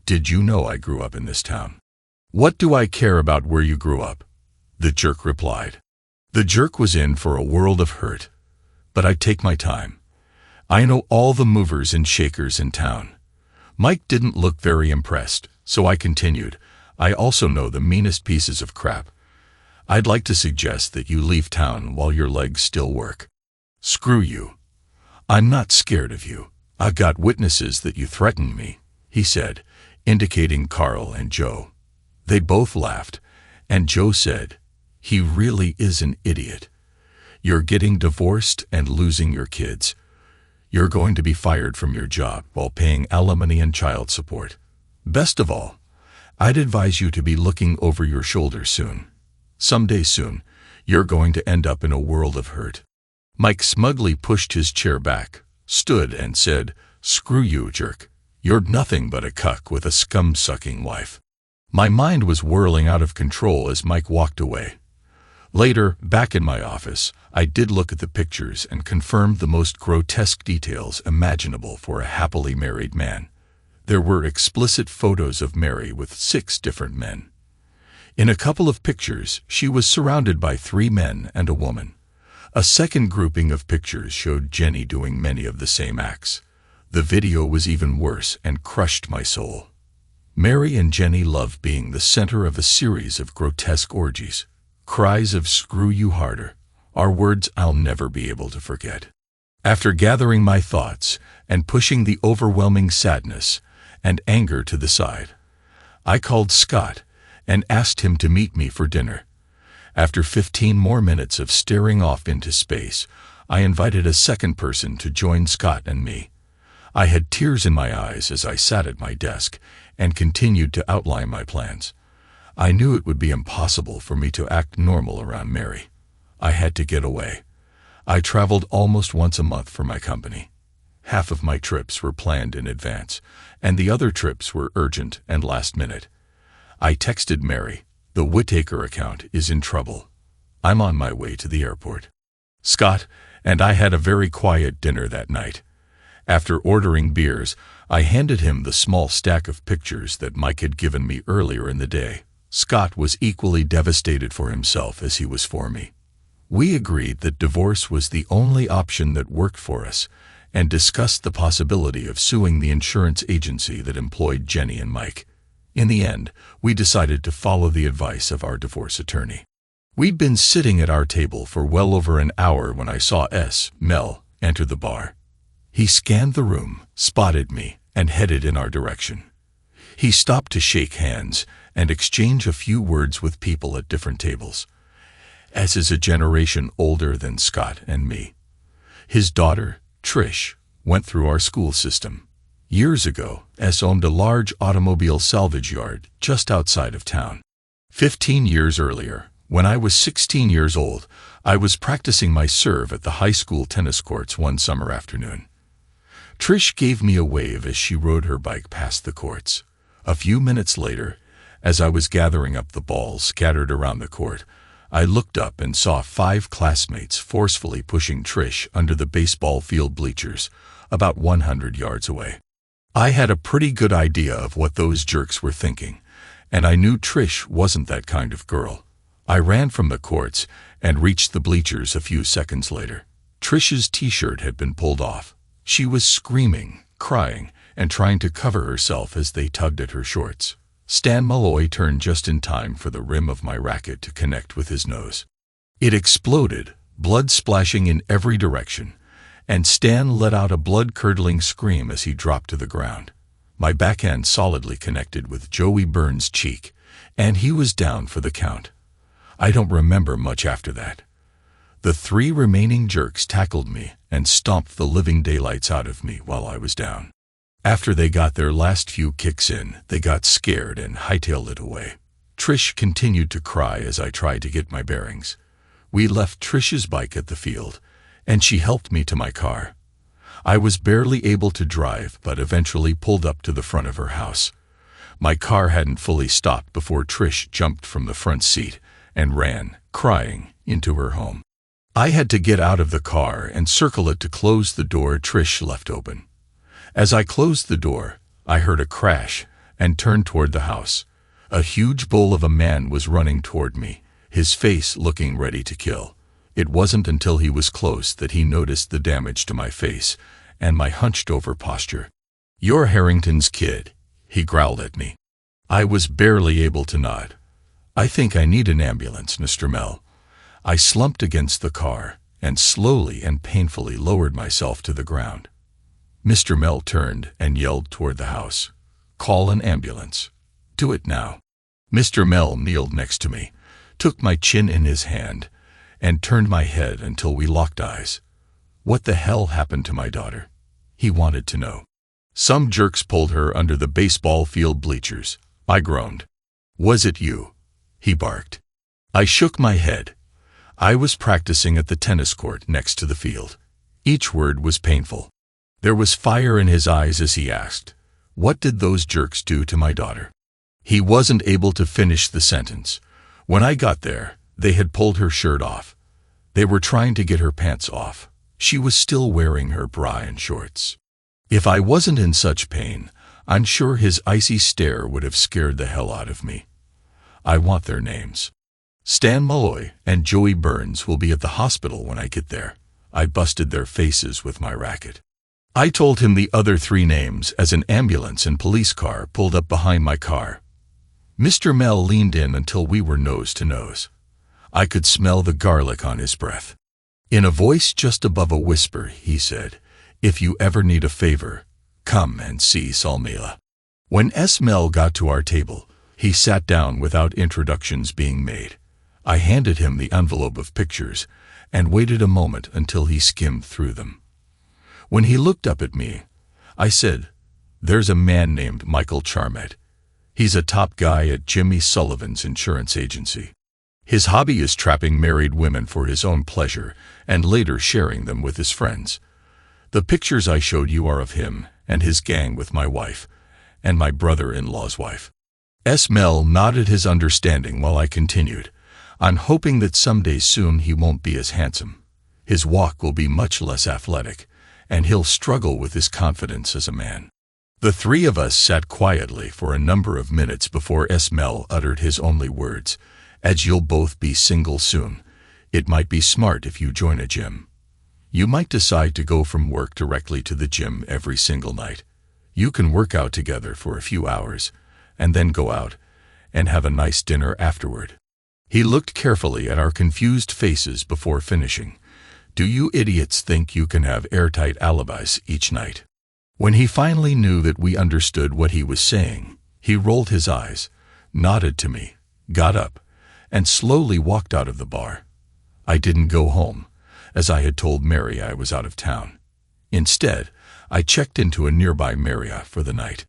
"Did you know I grew up in this town?" "What do I care about where you grew up?" the jerk replied. The jerk was in for a world of hurt, but I'd take my time. I know all the movers and shakers in town. Mike didn't look very impressed, so I continued, "I also know the meanest pieces of crap. I'd like to suggest that you leave town while your legs still work." "Screw you. I'm not scared of you. I've got witnesses that you threatened me," he said, indicating Carl and Joe. They both laughed, and Joe said, "He really is an idiot. You're getting divorced and losing your kids. You're going to be fired from your job while paying alimony and child support. Best of all, I'd advise you to be looking over your shoulder soon. Someday soon, you're going to end up in a world of hurt." Mike smugly pushed his chair back, stood and said, "Screw you, jerk. You're nothing but a cuck with a scum-sucking wife." My mind was whirling out of control as Mike walked away. Later, back in my office, I did look at the pictures and confirmed the most grotesque details imaginable for a happily married man. There were explicit photos of Mary with 6 different men. In a couple of pictures, she was surrounded by 3 men and a woman. A second grouping of pictures showed Jenny doing many of the same acts. The video was even worse and crushed my soul. Mary and Jenny loved being the center of a series of grotesque orgies. Cries of "screw you harder" are words I'll never be able to forget. After gathering my thoughts and pushing the overwhelming sadness and anger to the side, I called Scott and asked him to meet me for dinner. After 15 more minutes of staring off into space, I invited a second person to join Scott and me. I had tears in my eyes as I sat at my desk and continued to outline my plans. I knew it would be impossible for me to act normal around Mary. I had to get away. I traveled almost once a month for my company. Half of my trips were planned in advance, and the other trips were urgent and last minute. I texted Mary, "The Whittaker account is in trouble. I'm on my way to the airport." Scott and I had a very quiet dinner that night. After ordering beers, I handed him the small stack of pictures that Mike had given me earlier in the day. Scott was equally devastated for himself as he was for me. We agreed that divorce was the only option that worked for us and discussed the possibility of suing the insurance agency that employed Jenny and Mike. In the end, we decided to follow the advice of our divorce attorney. We'd been sitting at our table for well over an hour when I saw Mel enter the bar. He scanned the room, spotted me, and headed in our direction. He stopped to shake hands and exchange a few words with people at different tables. S is a generation older than Scott and me. His daughter, Trish, went through our school system. Years ago, S owned a large automobile salvage yard just outside of town. 15 years earlier, when I was 16 years old, I was practicing my serve at the high school tennis courts one summer afternoon. Trish gave me a wave as she rode her bike past the courts. A few minutes later, as I was gathering up the balls scattered around the court, I looked up and saw 5 classmates forcefully pushing Trish under the baseball field bleachers, about 100 yards away. I had a pretty good idea of what those jerks were thinking, and I knew Trish wasn't that kind of girl. I ran from the courts and reached the bleachers a few seconds later. Trish's t-shirt had been pulled off. She was screaming, crying, and trying to cover herself as they tugged at her shorts. Stan Malloy turned just in time for the rim of my racket to connect with his nose. It exploded, blood splashing in every direction, and Stan let out a blood-curdling scream as he dropped to the ground. My backhand solidly connected with Joey Burns' cheek, and he was down for the count. I don't remember much after that. The 3 remaining jerks tackled me and stomped the living daylights out of me while I was down. After they got their last few kicks in, they got scared and hightailed it away. Trish continued to cry as I tried to get my bearings. We left Trish's bike at the field, and she helped me to my car. I was barely able to drive, but eventually pulled up to the front of her house. My car hadn't fully stopped before Trish jumped from the front seat and ran, crying, into her home. I had to get out of the car and circle it to close the door Trish left open. As I closed the door, I heard a crash and turned toward the house. A huge bull of a man was running toward me, his face looking ready to kill. It wasn't until he was close that he noticed the damage to my face and my hunched-over posture. "You're Harrington's kid," he growled at me. I was barely able to nod. "I think I need an ambulance, Mr. Mell." I slumped against the car and slowly and painfully lowered myself to the ground. Mr. Mell turned and yelled toward the house, "Call an ambulance. Do it now." Mr. Mell kneeled next to me, took my chin in his hand, and turned my head until we locked eyes. What the hell happened to my daughter? He wanted to know. "Some jerks pulled her under the baseball field bleachers," I groaned. "Was it you?" he barked. I shook my head. I was practicing at the tennis court next to the field. Each word was painful. There was fire in his eyes as he asked, "What did those jerks do to my daughter?" He wasn't able to finish the sentence. When I got there, they had pulled her shirt off. They were trying to get her pants off. She was still wearing her bra and shorts. If I wasn't in such pain, I'm sure his icy stare would have scared the hell out of me. I want their names. Stan Malloy and Joey Burns will be at the hospital when I get there. I busted their faces with my racket. I told him the other 3 names as an ambulance and police car pulled up behind my car. Mr. Mell leaned in until we were nose to nose. I could smell the garlic on his breath. In a voice just above a whisper, he said, "If you ever need a favor, come and see Salmila." When S. Mell got to our table, he sat down without introductions being made. I handed him the envelope of pictures and waited a moment until he skimmed through them. When he looked up at me, I said, "There's a man named Michael Charmet. He's a top guy at Jimmy Sullivan's insurance agency. His hobby is trapping married women for his own pleasure and later sharing them with his friends. The pictures I showed you are of him and his gang with my wife and my brother-in-law's wife." S. Mell nodded his understanding while I continued, "I'm hoping that someday soon he won't be as handsome. His walk will be much less athletic, and he'll struggle with his confidence as a man." The 3 of us sat quietly for a number of minutes before S. Mell uttered his only words, "As you'll both be single soon, it might be smart if you join a gym. You might decide to go from work directly to the gym every single night. You can work out together for a few hours, and then go out and have a nice dinner afterward." He looked carefully at our confused faces before finishing. "Do you idiots think you can have airtight alibis each night?" When he finally knew that we understood what he was saying, he rolled his eyes, nodded to me, got up, and slowly walked out of the bar. I didn't go home, as I had told Mary I was out of town. Instead, I checked into a nearby Marriott for the night.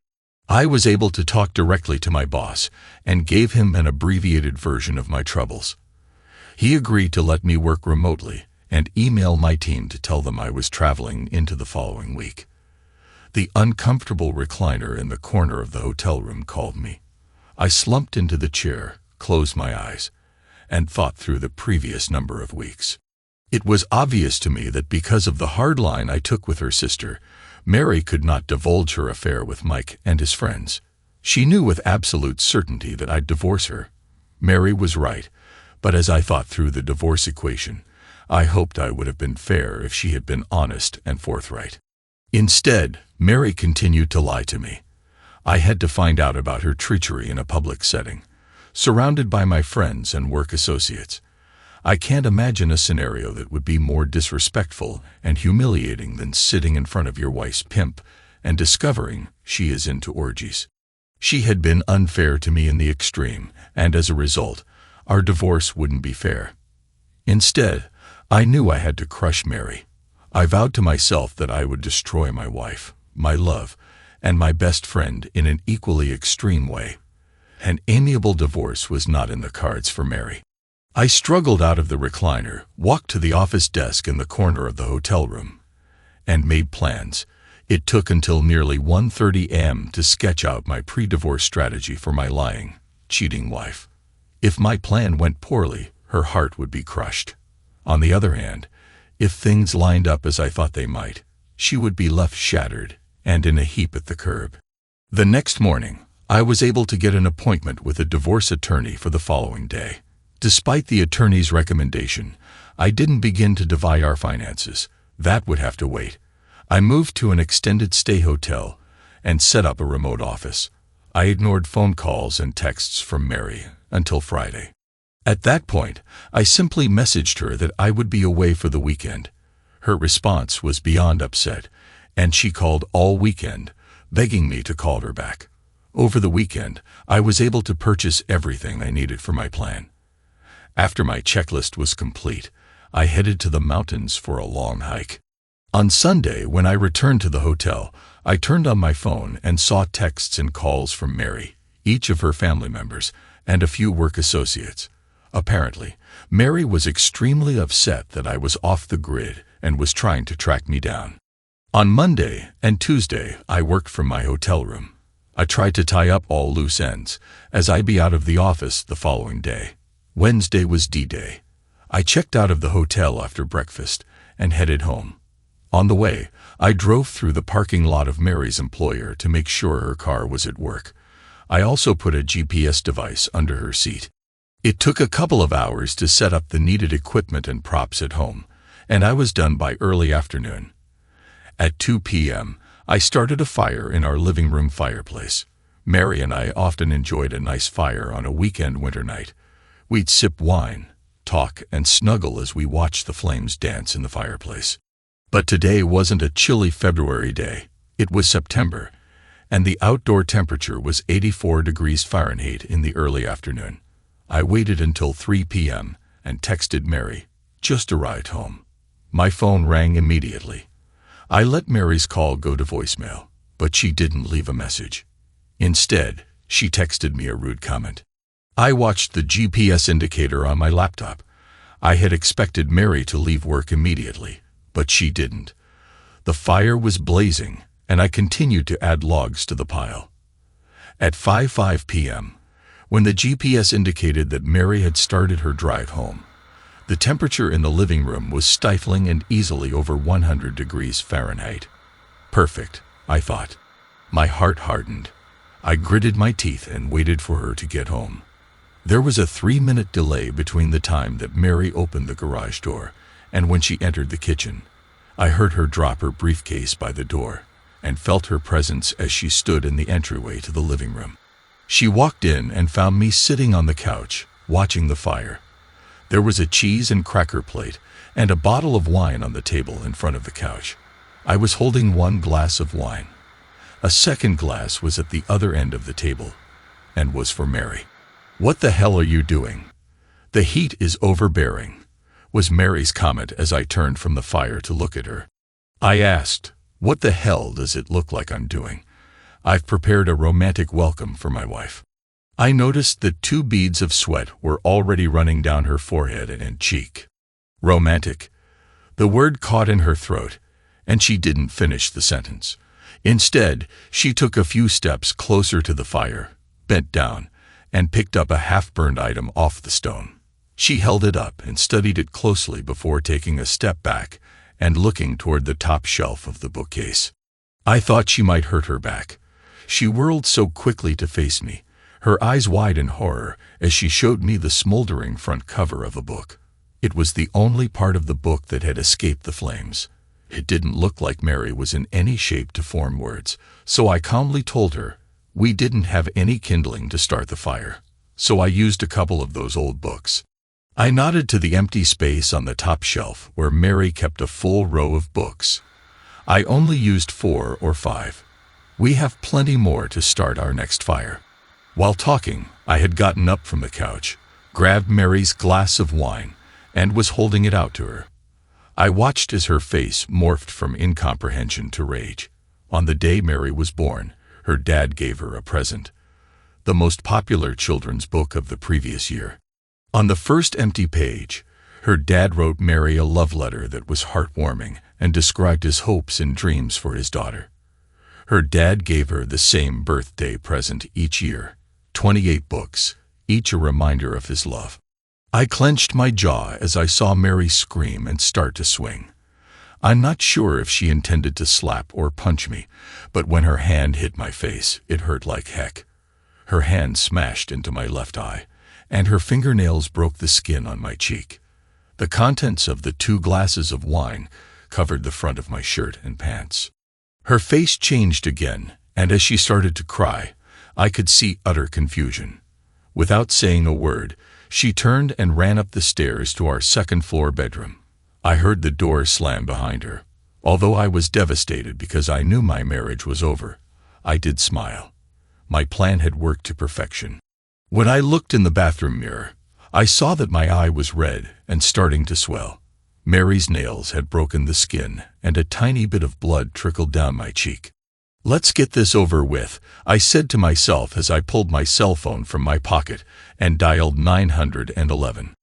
I was able to talk directly to my boss and gave him an abbreviated version of my troubles. He agreed to let me work remotely and email my team to tell them I was traveling into the following week. The uncomfortable recliner in the corner of the hotel room called me. I slumped into the chair, closed my eyes, and thought through the previous number of weeks. It was obvious to me that because of the hard line I took with her sister, Mary could not divulge her affair with Mike and his friends. She knew with absolute certainty that I'd divorce her. Mary was right, but as I thought through the divorce equation, I hoped I would have been fair if she had been honest and forthright. Instead, Mary continued to lie to me. I had to find out about her treachery in a public setting, surrounded by my friends and work associates. I can't imagine a scenario that would be more disrespectful and humiliating than sitting in front of your wife's pimp and discovering she is into orgies. She had been unfair to me in the extreme, and as a result, our divorce wouldn't be fair. Instead, I knew I had to crush Mary. I vowed to myself that I would destroy my wife, my love, and my best friend in an equally extreme way. An amiable divorce was not in the cards for Mary. I struggled out of the recliner, walked to the office desk in the corner of the hotel room, and made plans. It took until nearly 1:30 a.m. to sketch out my pre-divorce strategy for my lying, cheating wife. If my plan went poorly, her heart would be crushed. On the other hand, if things lined up as I thought they might, she would be left shattered and in a heap at the curb. The next morning, I was able to get an appointment with a divorce attorney for the following day. Despite the attorney's recommendation, I didn't begin to divide our finances. That would have to wait. I moved to an extended stay hotel and set up a remote office. I ignored phone calls and texts from Mary until Friday. At that point, I simply messaged her that I would be away for the weekend. Her response was beyond upset, and she called all weekend, begging me to call her back. Over the weekend, I was able to purchase everything I needed for my plan. After my checklist was complete, I headed to the mountains for a long hike. On Sunday, when I returned to the hotel, I turned on my phone and saw texts and calls from Mary, each of her family members, and a few work associates. Apparently, Mary was extremely upset that I was off the grid and was trying to track me down. On Monday and Tuesday, I worked from my hotel room. I tried to tie up all loose ends, as I'd be out of the office the following day. Wednesday was D-Day. I checked out of the hotel after breakfast and headed home. On the way, I drove through the parking lot of Mary's employer to make sure her car was at work. I also put a GPS device under her seat. It took a couple of hours to set up the needed equipment and props at home, and I was done by early afternoon. At 2 p.m., I started a fire in our living room fireplace. Mary and I often enjoyed a nice fire on a weekend winter night. We'd sip wine, talk, and snuggle as we watched the flames dance in the fireplace. But today wasn't a chilly February day. It was September, and the outdoor temperature was 84 degrees Fahrenheit in the early afternoon. I waited until 3 p.m. and texted Mary, "Just arrived home." My phone rang immediately. I let Mary's call go to voicemail, but she didn't leave a message. Instead, she texted me a rude comment. I watched the GPS indicator on my laptop. I had expected Mary to leave work immediately, but she didn't. The fire was blazing, and I continued to add logs to the pile. At 5:05 p.m., when the GPS indicated that Mary had started her drive home, the temperature in the living room was stifling and easily over 100 degrees Fahrenheit. Perfect, I thought. My heart hardened. I gritted my teeth and waited for her to get home. There was a 3-minute delay between the time that Mary opened the garage door and when she entered the kitchen. I heard her drop her briefcase by the door and felt her presence as she stood in the entryway to the living room. She walked in and found me sitting on the couch, watching the fire. There was a cheese and cracker plate and a bottle of wine on the table in front of the couch. I was holding one glass of wine. A second glass was at the other end of the table and was for Mary. "What the hell are you doing? The heat is overbearing," was Mary's comment as I turned from the fire to look at her. I asked, "What the hell does it look like I'm doing? I've prepared a romantic welcome for my wife." I noticed that 2 beads of sweat were already running down her forehead and cheek. Romantic. The word caught in her throat, and she didn't finish the sentence. Instead, she took a few steps closer to the fire, bent down, and picked up a half-burned item off the stone. She held it up and studied it closely before taking a step back and looking toward the top shelf of the bookcase. I thought she might hurt her back. She whirled so quickly to face me, her eyes wide in horror as she showed me the smoldering front cover of a book. It was the only part of the book that had escaped the flames. It didn't look like Mary was in any shape to form words, so I calmly told her, We didn't have any kindling to start the fire, so I used a couple of those old books. I nodded to the empty space on the top shelf where Mary kept a full row of books. I only used 4 or 5. We have plenty more to start our next fire. While talking, I had gotten up from the couch, grabbed Mary's glass of wine, and was holding it out to her. I watched as her face morphed from incomprehension to rage. On the day Mary was born, her dad gave her a present, the most popular children's book of the previous year. On the first empty page, her dad wrote Mary a love letter that was heartwarming and described his hopes and dreams for his daughter. Her dad gave her the same birthday present each year, 28 books, each a reminder of his love. I clenched my jaw as I saw Mary scream and start to swing. I'm not sure if she intended to slap or punch me, but when her hand hit my face, it hurt like heck. Her hand smashed into my left eye, and her fingernails broke the skin on my cheek. The contents of the 2 glasses of wine covered the front of my shirt and pants. Her face changed again, and as she started to cry, I could see utter confusion. Without saying a word, she turned and ran up the stairs to our second-floor bedroom. I heard the door slam behind her. Although I was devastated because I knew my marriage was over, I did smile. My plan had worked to perfection. When I looked in the bathroom mirror, I saw that my eye was red and starting to swell. Mary's nails had broken the skin, and a tiny bit of blood trickled down my cheek. Let's get this over with, I said to myself as I pulled my cell phone from my pocket and dialed 911.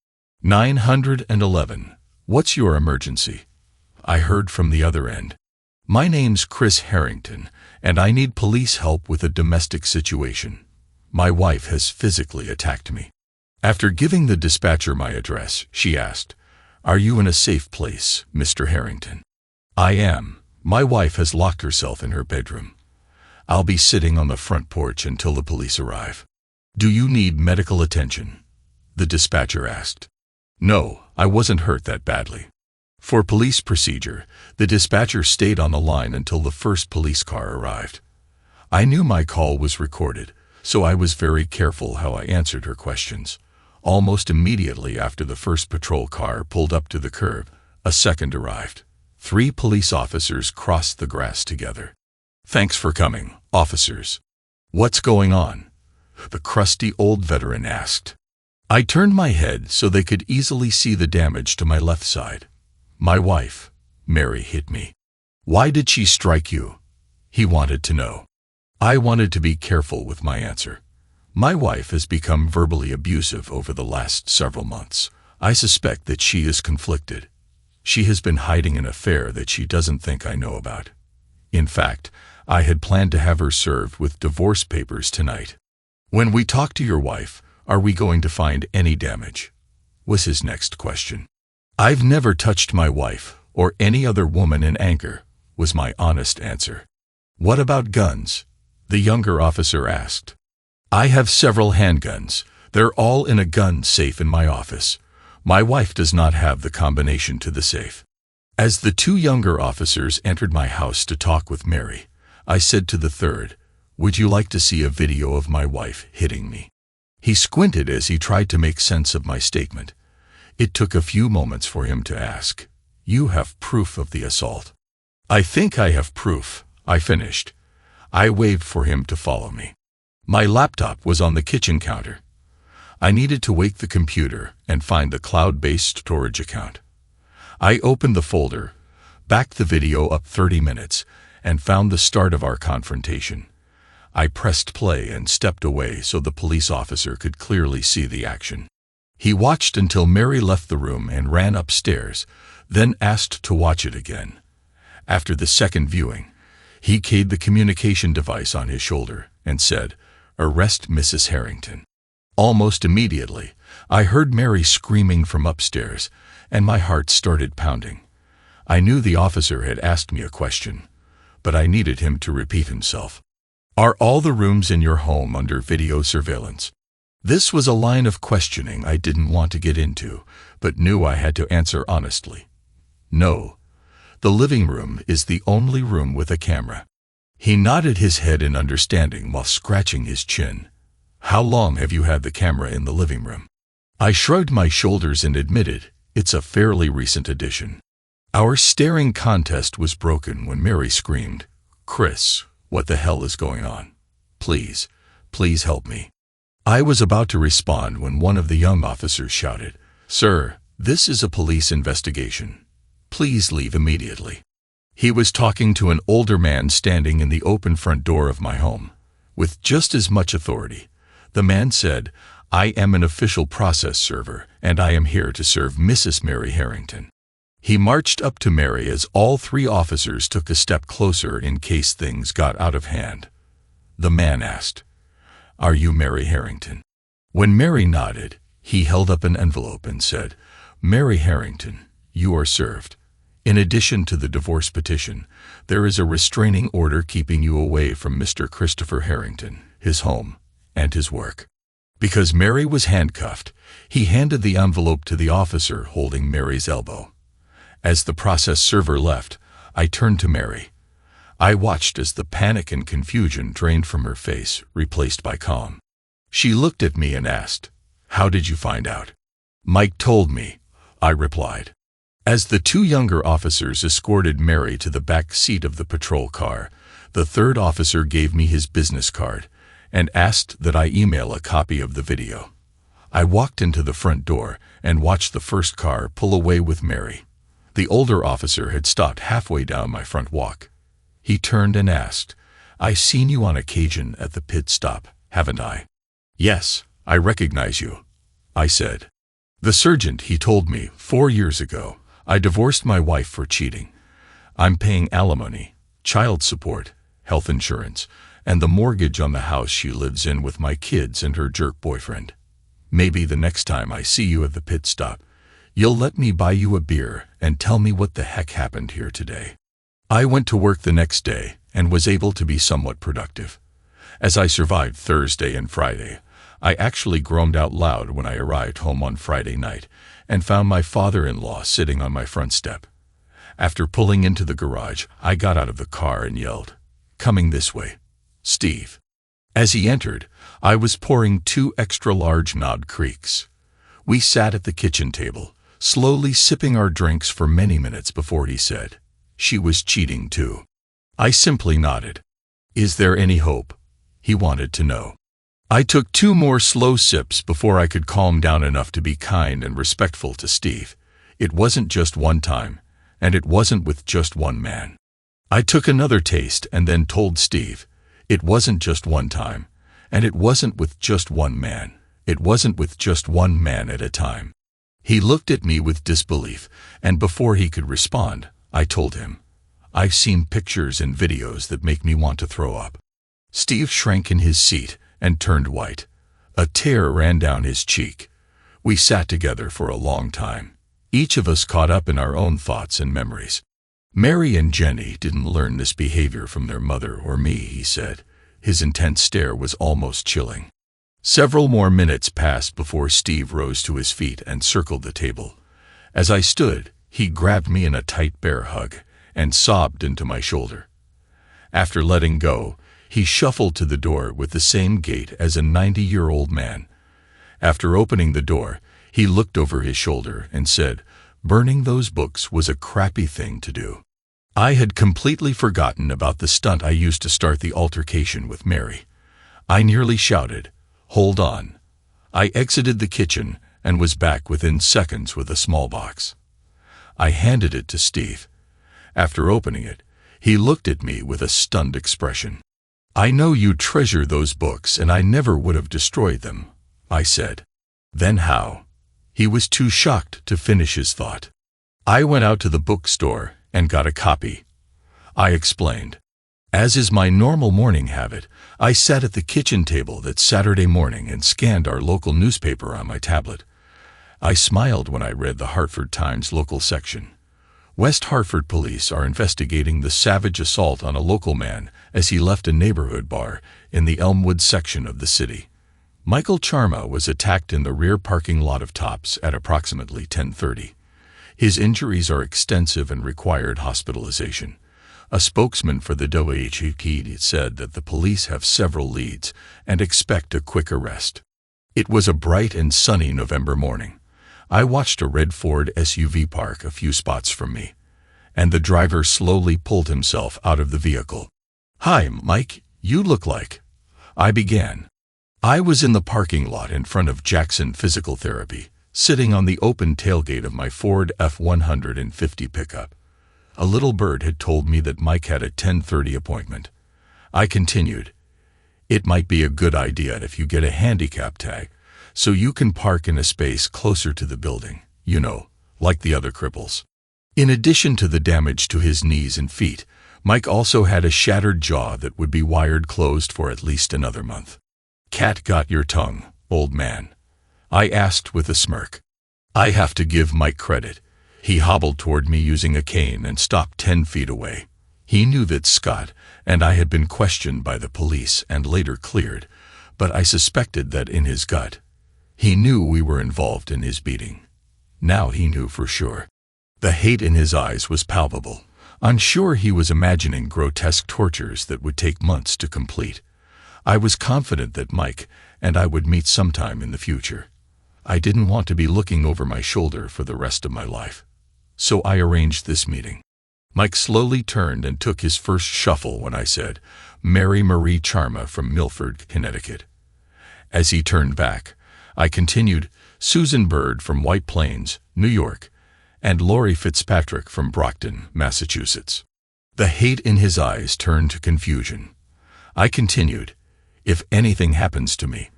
911. What's your emergency? I heard from the other end. My name's Chris Harrington, and I need police help with a domestic situation. My wife has physically attacked me. After giving the dispatcher my address, she asked, "Are you in a safe place, Mr. Harrington?" "I am. My wife has locked herself in her bedroom. I'll be sitting on the front porch until the police arrive." "Do you need medical attention?" the dispatcher asked. No, I wasn't hurt that badly. For police procedure, the dispatcher stayed on the line until the first police car arrived. I knew my call was recorded, so I was very careful how I answered her questions. Almost immediately after the first patrol car pulled up to the curb, a second arrived. 3 police officers crossed the grass together. "Thanks for coming, officers." "What's going on?" the crusty old veteran asked. I turned my head so they could easily see the damage to my left side. "My wife, Mary, hit me." "Why did she strike you?" he wanted to know. I wanted to be careful with my answer. My wife has become verbally abusive over the last several months. I suspect that she is conflicted. She has been hiding an affair that she doesn't think I know about. In fact, I had planned to have her served with divorce papers tonight. "When we talk to your wife, are we going to find any damage?" was his next question. "I've never touched my wife or any other woman in anger," was my honest answer. "What about guns?" the younger officer asked. "I have several handguns. They're all in a gun safe in my office. My wife does not have the combination to the safe." As the 2 younger officers entered my house to talk with Mary, I said to the third, "Would you like to see a video of my wife hitting me?" He squinted as he tried to make sense of my statement. It took a few moments for him to ask, "You have proof of the assault?" "I think I have proof," I finished. I waved for him to follow me. My laptop was on the kitchen counter. I needed to wake the computer and find the cloud-based storage account. I opened the folder, backed the video up 30 minutes, and found the start of our confrontation. I pressed play and stepped away so the police officer could clearly see the action. He watched until Mary left the room and ran upstairs, then asked to watch it again. After the second viewing, he keyed the communication device on his shoulder and said, "Arrest Mrs. Harrington." Almost immediately, I heard Mary screaming from upstairs, and my heart started pounding. I knew the officer had asked me a question, but I needed him to repeat himself. "Are all the rooms in your home under video surveillance?" This was a line of questioning I didn't want to get into, but knew I had to answer honestly. "No. The living room is the only room with a camera." He nodded his head in understanding while scratching his chin. How long have you had the camera in the living room? I shrugged my shoulders and admitted, it's a fairly recent addition. Our staring contest was broken when Mary screamed, "Chris, what the hell is going on? Please, please help me." I was about to respond when one of the young officers shouted, "Sir, this is a police investigation. Please leave immediately." He was talking to an older man standing in the open front door of my home. With just as much authority, the man said, "I am an official process server, and I am here to serve Mrs. Mary Harrington." He marched up to Mary as all three officers took a step closer in case things got out of hand. The man asked, "Are you Mary Harrington?" When Mary nodded, he held up an envelope and said, "Mary Harrington, you are served. In addition to the divorce petition, there is a restraining order keeping you away from Mr. Christopher Harrington, his home, and his work." Because Mary was handcuffed, he handed the envelope to the officer holding Mary's elbow. As the process server left, I turned to Mary. I watched as the panic and confusion drained from her face, replaced by calm. She looked at me and asked, "How did you find out?" "Mike told me," I replied. As the two younger officers escorted Mary to the back seat of the patrol car, the third officer gave me his business card and asked that I email a copy of the video. I walked into the front door and watched the first car pull away with Mary. The older officer had stopped halfway down my front walk. He turned and asked, "I've seen you on occasion at the pit stop, haven't I?" "Yes, I recognize you," I said. "The sergeant," he told me, 4 years ago, I divorced my wife for cheating. I'm paying alimony, child support, health insurance, and the mortgage on the house she lives in with my kids and her jerk boyfriend. Maybe the next time I see you at the pit stop, you'll let me buy you a beer and tell me what the heck happened here today." I went to work the next day and was able to be somewhat productive. As I survived Thursday and Friday, I actually groaned out loud when I arrived home on Friday night and found my father-in-law sitting on my front step. After pulling into the garage, I got out of the car and yelled, "Coming this way, Steve." As he entered, I was pouring 2 extra-large Knob Creeks. We sat at the kitchen table, slowly sipping our drinks for many minutes before he said, "She was cheating too." I simply nodded. "Is there any hope?" he wanted to know. I took 2 more slow sips before I could calm down enough to be kind and respectful to Steve. It wasn't just one time, and it wasn't with just one man. I took another taste and then told Steve, it wasn't just one time, and it wasn't with just one man. It wasn't with just one man at a time. He looked at me with disbelief, and before he could respond, I told him, "I've seen pictures and videos that make me want to throw up." Steve shrank in his seat and turned white. A tear ran down his cheek. We sat together for a long time, each of us caught up in our own thoughts and memories. "Mary and Jenny didn't learn this behavior from their mother or me," he said. His intense stare was almost chilling. Several more minutes passed before Steve rose to his feet and circled the table. As I stood, he grabbed me in a tight bear hug and sobbed into my shoulder. After letting go, he shuffled to the door with the same gait as a 90-year-old man. After opening the door, he looked over his shoulder and said, "Burning those books was a crappy thing to do." I had completely forgotten about the stunt I used to start the altercation with Mary. I nearly shouted, "Hold on." I exited the kitchen and was back within seconds with a small box. I handed it to Steve. After opening it, he looked at me with a stunned expression. "I know you treasure those books and I never would have destroyed them," I said. "Then how?" He was too shocked to finish his thought. "I went out to the bookstore and got a copy," I explained. As is my normal morning habit, I sat at the kitchen table that Saturday morning and scanned our local newspaper on my tablet. I smiled when I read the Hartford Times local section. West Hartford police are investigating the savage assault on a local man as he left a neighborhood bar in the Elmwood section of the city. Michael Charma was attacked in the rear parking lot of Tops at approximately 10:30. His injuries are extensive and required hospitalization. A spokesman for the WHK said that the police have several leads and expect a quick arrest. It was a bright and sunny November morning. I watched a red Ford SUV park a few spots from me, and the driver slowly pulled himself out of the vehicle. "Hi, Mike, you look like..." I began. I was in the parking lot in front of Jackson Physical Therapy, sitting on the open tailgate of my Ford F-150 pickup. A little bird had told me that Mike had a 10:30 appointment. I continued, "It might be a good idea if you get a handicap tag, so you can park in a space closer to the building, you know, like the other cripples." In addition to the damage to his knees and feet, Mike also had a shattered jaw that would be wired closed for at least another month. "Cat got your tongue, old man?" I asked with a smirk. I have to give Mike credit. He hobbled toward me using a cane and stopped 10 feet away. He knew that Scott and I had been questioned by the police and later cleared, but I suspected that in his gut, he knew we were involved in his beating. Now he knew for sure. The hate in his eyes was palpable. Unsure he was imagining grotesque tortures that would take months to complete. I was confident that Mike and I would meet sometime in the future. I didn't want to be looking over my shoulder for the rest of my life. So I arranged this meeting. Mike slowly turned and took his first shuffle when I said, "Mary Marie Charma from Milford, Connecticut." As he turned back, I continued, "Susan Bird from White Plains, New York, and Lori Fitzpatrick from Brockton, Massachusetts." The hate in his eyes turned to confusion. I continued, "If anything happens to me,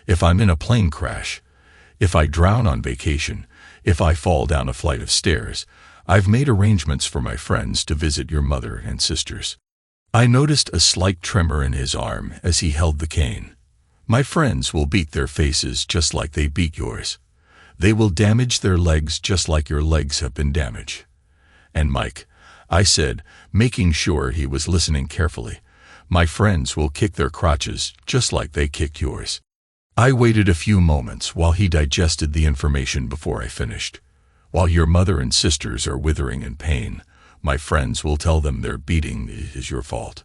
if I'm in a plane crash, if I drown on vacation, if I fall down a flight of stairs, I've made arrangements for my friends to visit your mother and sisters." I noticed a slight tremor in his arm as he held the cane. "My friends will beat their faces just like they beat yours. They will damage their legs just like your legs have been damaged. And Mike," I said, making sure he was listening carefully, "my friends will kick their crotches just like they kicked yours." I waited a few moments while he digested the information before I finished. "While your mother and sisters are withering in pain, my friends will tell them their beating is your fault."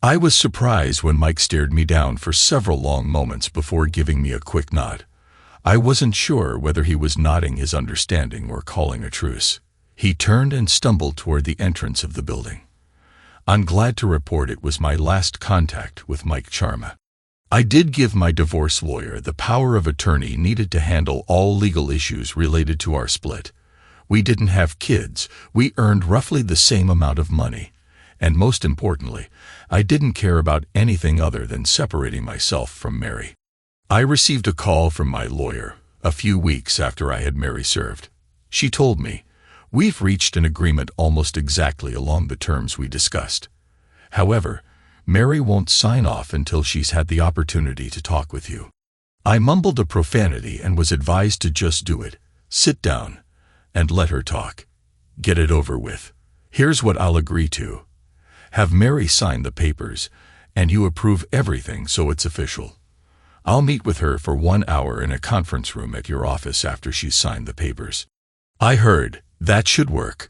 I was surprised when Mike stared me down for several long moments before giving me a quick nod. I wasn't sure whether he was nodding his understanding or calling a truce. He turned and stumbled toward the entrance of the building. I'm glad to report it was my last contact with Mike Charma. I did give my divorce lawyer the power of attorney needed to handle all legal issues related to our split. We didn't have kids, we earned roughly the same amount of money, and most importantly, I didn't care about anything other than separating myself from Mary. I received a call from my lawyer a few weeks after I had Mary served. She told me, "We've reached an agreement almost exactly along the terms we discussed. However, Mary won't sign off until she's had the opportunity to talk with you." I mumbled a profanity and was advised to just do it, sit down, and let her talk. Get it over with. Here's what I'll agree to. Have Mary sign the papers, and you approve everything so it's official. I'll meet with her for 1 hour in a conference room at your office after she's signed the papers. I heard, that should work.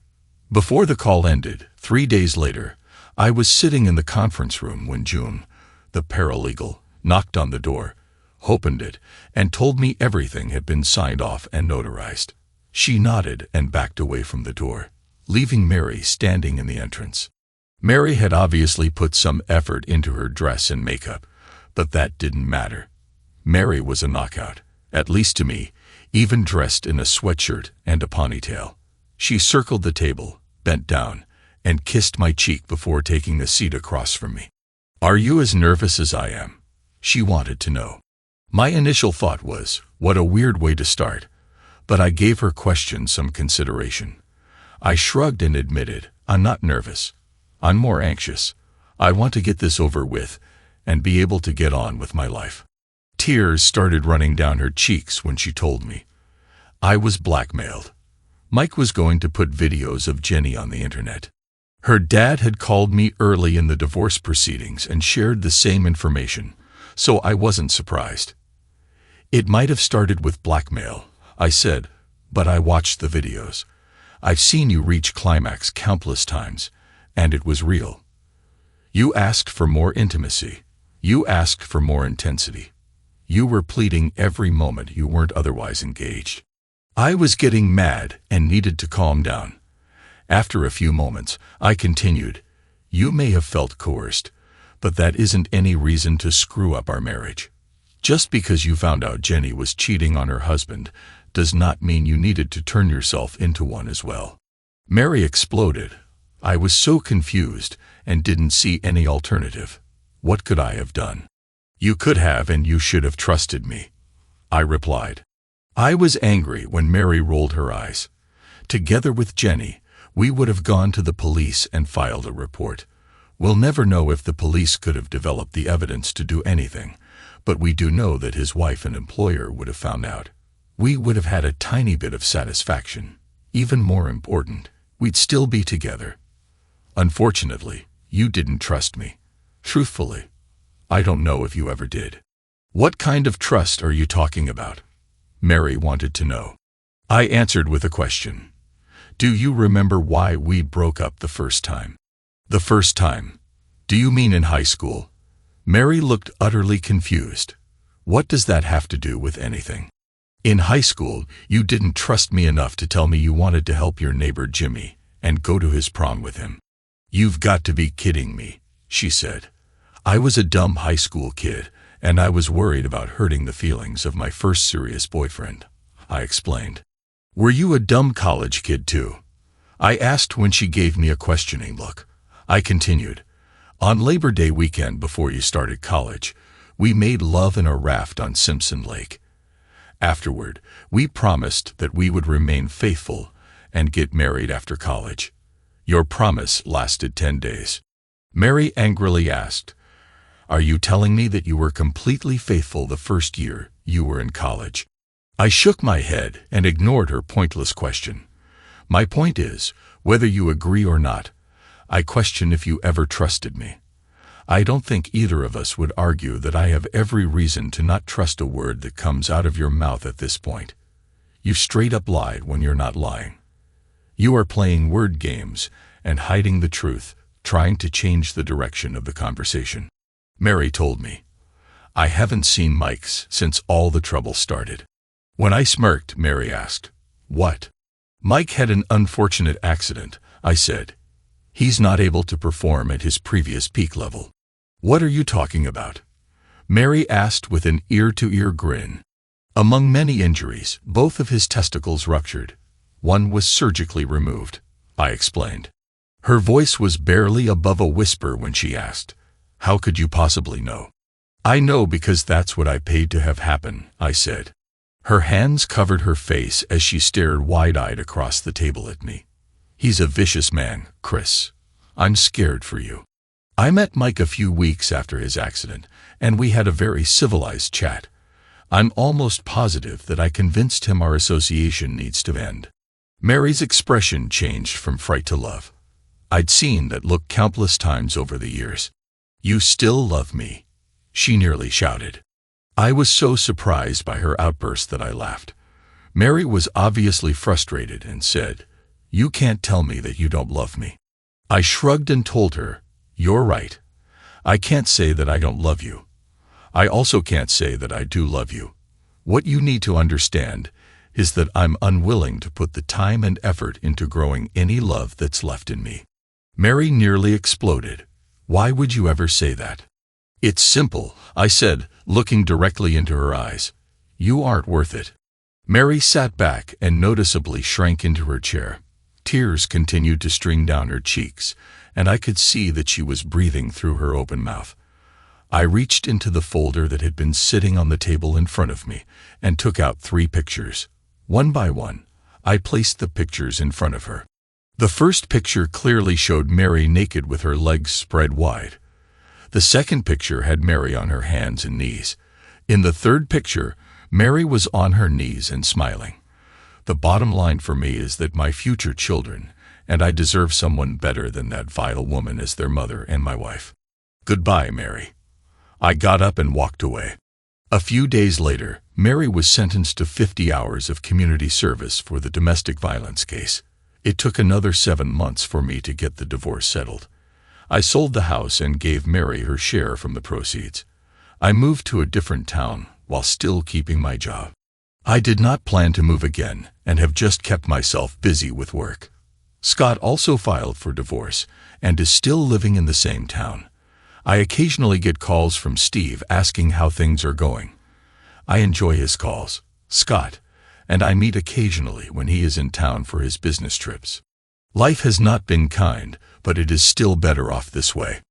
Before the call ended, 3 days later, I was sitting in the conference room when June, the paralegal, knocked on the door, opened it, and told me everything had been signed off and notarized. She nodded and backed away from the door, leaving Mary standing in the entrance. Mary had obviously put some effort into her dress and makeup, but that didn't matter. Mary was a knockout, at least to me, even dressed in a sweatshirt and a ponytail. She circled the table, bent down, and kissed my cheek before taking a seat across from me. "Are you as nervous as I am?" she wanted to know. My initial thought was, what a weird way to start, but I gave her question some consideration. I shrugged and admitted, "I'm not nervous. I'm more anxious. I want to get this over with and be able to get on with my life." Tears started running down her cheeks when she told me. I was blackmailed. Mike was going to put videos of Jenny on the internet. Her dad had called me early in the divorce proceedings and shared the same information, so I wasn't surprised. "It might have started with blackmail," I said, "but I watched the videos. I've seen you reach climax countless times. and it was real. You asked for more intimacy. You asked for more intensity. You were pleading every moment you weren't otherwise engaged. I was getting mad and needed to calm down. After a few moments, I continued, "You may have felt coerced, but that isn't any reason to screw up our marriage. Just because you found out Jenny was cheating on her husband does not mean you needed to turn yourself into one as well." Mary exploded. I was so confused and didn't see any alternative. What could I have done? "You could have and you should have trusted me," I replied. I was angry when Mary rolled her eyes. Together with Jenny, we would have gone to the police and filed a report. We'll never know if the police could have developed the evidence to do anything, but we do know that his wife and employer would have found out. We would have had a tiny bit of satisfaction. Even more important, we'd still be together. Unfortunately, you didn't trust me. Truthfully, I don't know if you ever did. "What kind of trust are you talking about?" Mary wanted to know. I answered with a question. "Do you remember why we broke up the first time?" "The first time? Do you mean in high school?" Mary looked utterly confused. "What does that have to do with anything?" "In high school, you didn't trust me enough to tell me you wanted to help your neighbor Jimmy and go to his prom with him." "You've got to be kidding me," she said. I was a dumb high school kid, and I was worried about hurting the feelings of my first serious boyfriend, I explained. "Were you a dumb college kid too?" I asked when she gave me a questioning look. I continued, "On Labor Day weekend before you started college, we made love in a raft on Simpson Lake. Afterward, we promised that we would remain faithful and get married after college. Your promise lasted 10 days. Mary angrily asked, "Are you telling me that you were completely faithful the first year you were in college?" I shook my head and ignored her pointless question. "My point is, whether you agree or not, I question if you ever trusted me. I don't think either of us would argue that I have every reason to not trust a word that comes out of your mouth at this point. You straight up lied when you're not lying. You are playing word games and hiding the truth, trying to change the direction of the conversation." Mary told me. "I haven't seen Mike's since all the trouble started." When I smirked, Mary asked, "What?" "Mike had an unfortunate accident," I said. "He's not able to perform at his previous peak level." "What are you talking about?" Mary asked with an ear-to-ear grin. "Among many injuries, both of his testicles ruptured. One was surgically removed," I explained. Her voice was barely above a whisper when she asked, "How could you possibly know?" "I know because that's what I paid to have happen," I said. Her hands covered her face as she stared wide-eyed across the table at me. "He's a vicious man, Chris. I'm scared for you." I met Mike a few weeks after his accident, and we had a very civilized chat. I'm almost positive that I convinced him our association needs to end. Mary's expression changed from fright to love. I'd seen that look countless times over the years. "You still love me?" she nearly shouted. I was so surprised by her outburst that I laughed. Mary was obviously frustrated and said, "You can't tell me that you don't love me." I shrugged and told her, "You're right. I can't say that I don't love you. I also can't say that I do love you. What you need to understand is that I'm unwilling to put the time and effort into growing any love that's left in me." Mary nearly exploded. "Why would you ever say that?" "It's simple," I said, looking directly into her eyes. "You aren't worth it." Mary sat back and noticeably shrank into her chair. Tears continued to stream down her cheeks, and I could see that she was breathing through her open mouth. I reached into the folder that had been sitting on the table in front of me and took out 3 pictures. One by one, I placed the pictures in front of her. The first picture clearly showed Mary naked with her legs spread wide. The second picture had Mary on her hands and knees. In the third picture, Mary was on her knees and smiling. The bottom line for me is that my future children, and I deserve someone better than that vile woman as their mother and my wife. Goodbye, Mary. I got up and walked away. A few days later, Mary was sentenced to 50 hours of community service for the domestic violence case. It took another 7 months for me to get the divorce settled. I sold the house and gave Mary her share from the proceeds. I moved to a different town while still keeping my job. I did not plan to move again and have just kept myself busy with work. Scott also filed for divorce and is still living in the same town. I occasionally get calls from Steve asking how things are going. I enjoy his calls, Scott, and I meet occasionally when he is in town for his business trips. Life has not been kind, but it is still better off this way.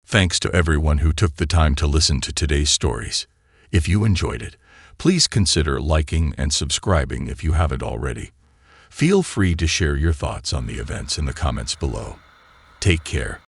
Thanks to everyone who took the time to listen to today's stories. If you enjoyed it, please consider liking and subscribing if you haven't already. Feel free to share your thoughts on the events in the comments below. Take care.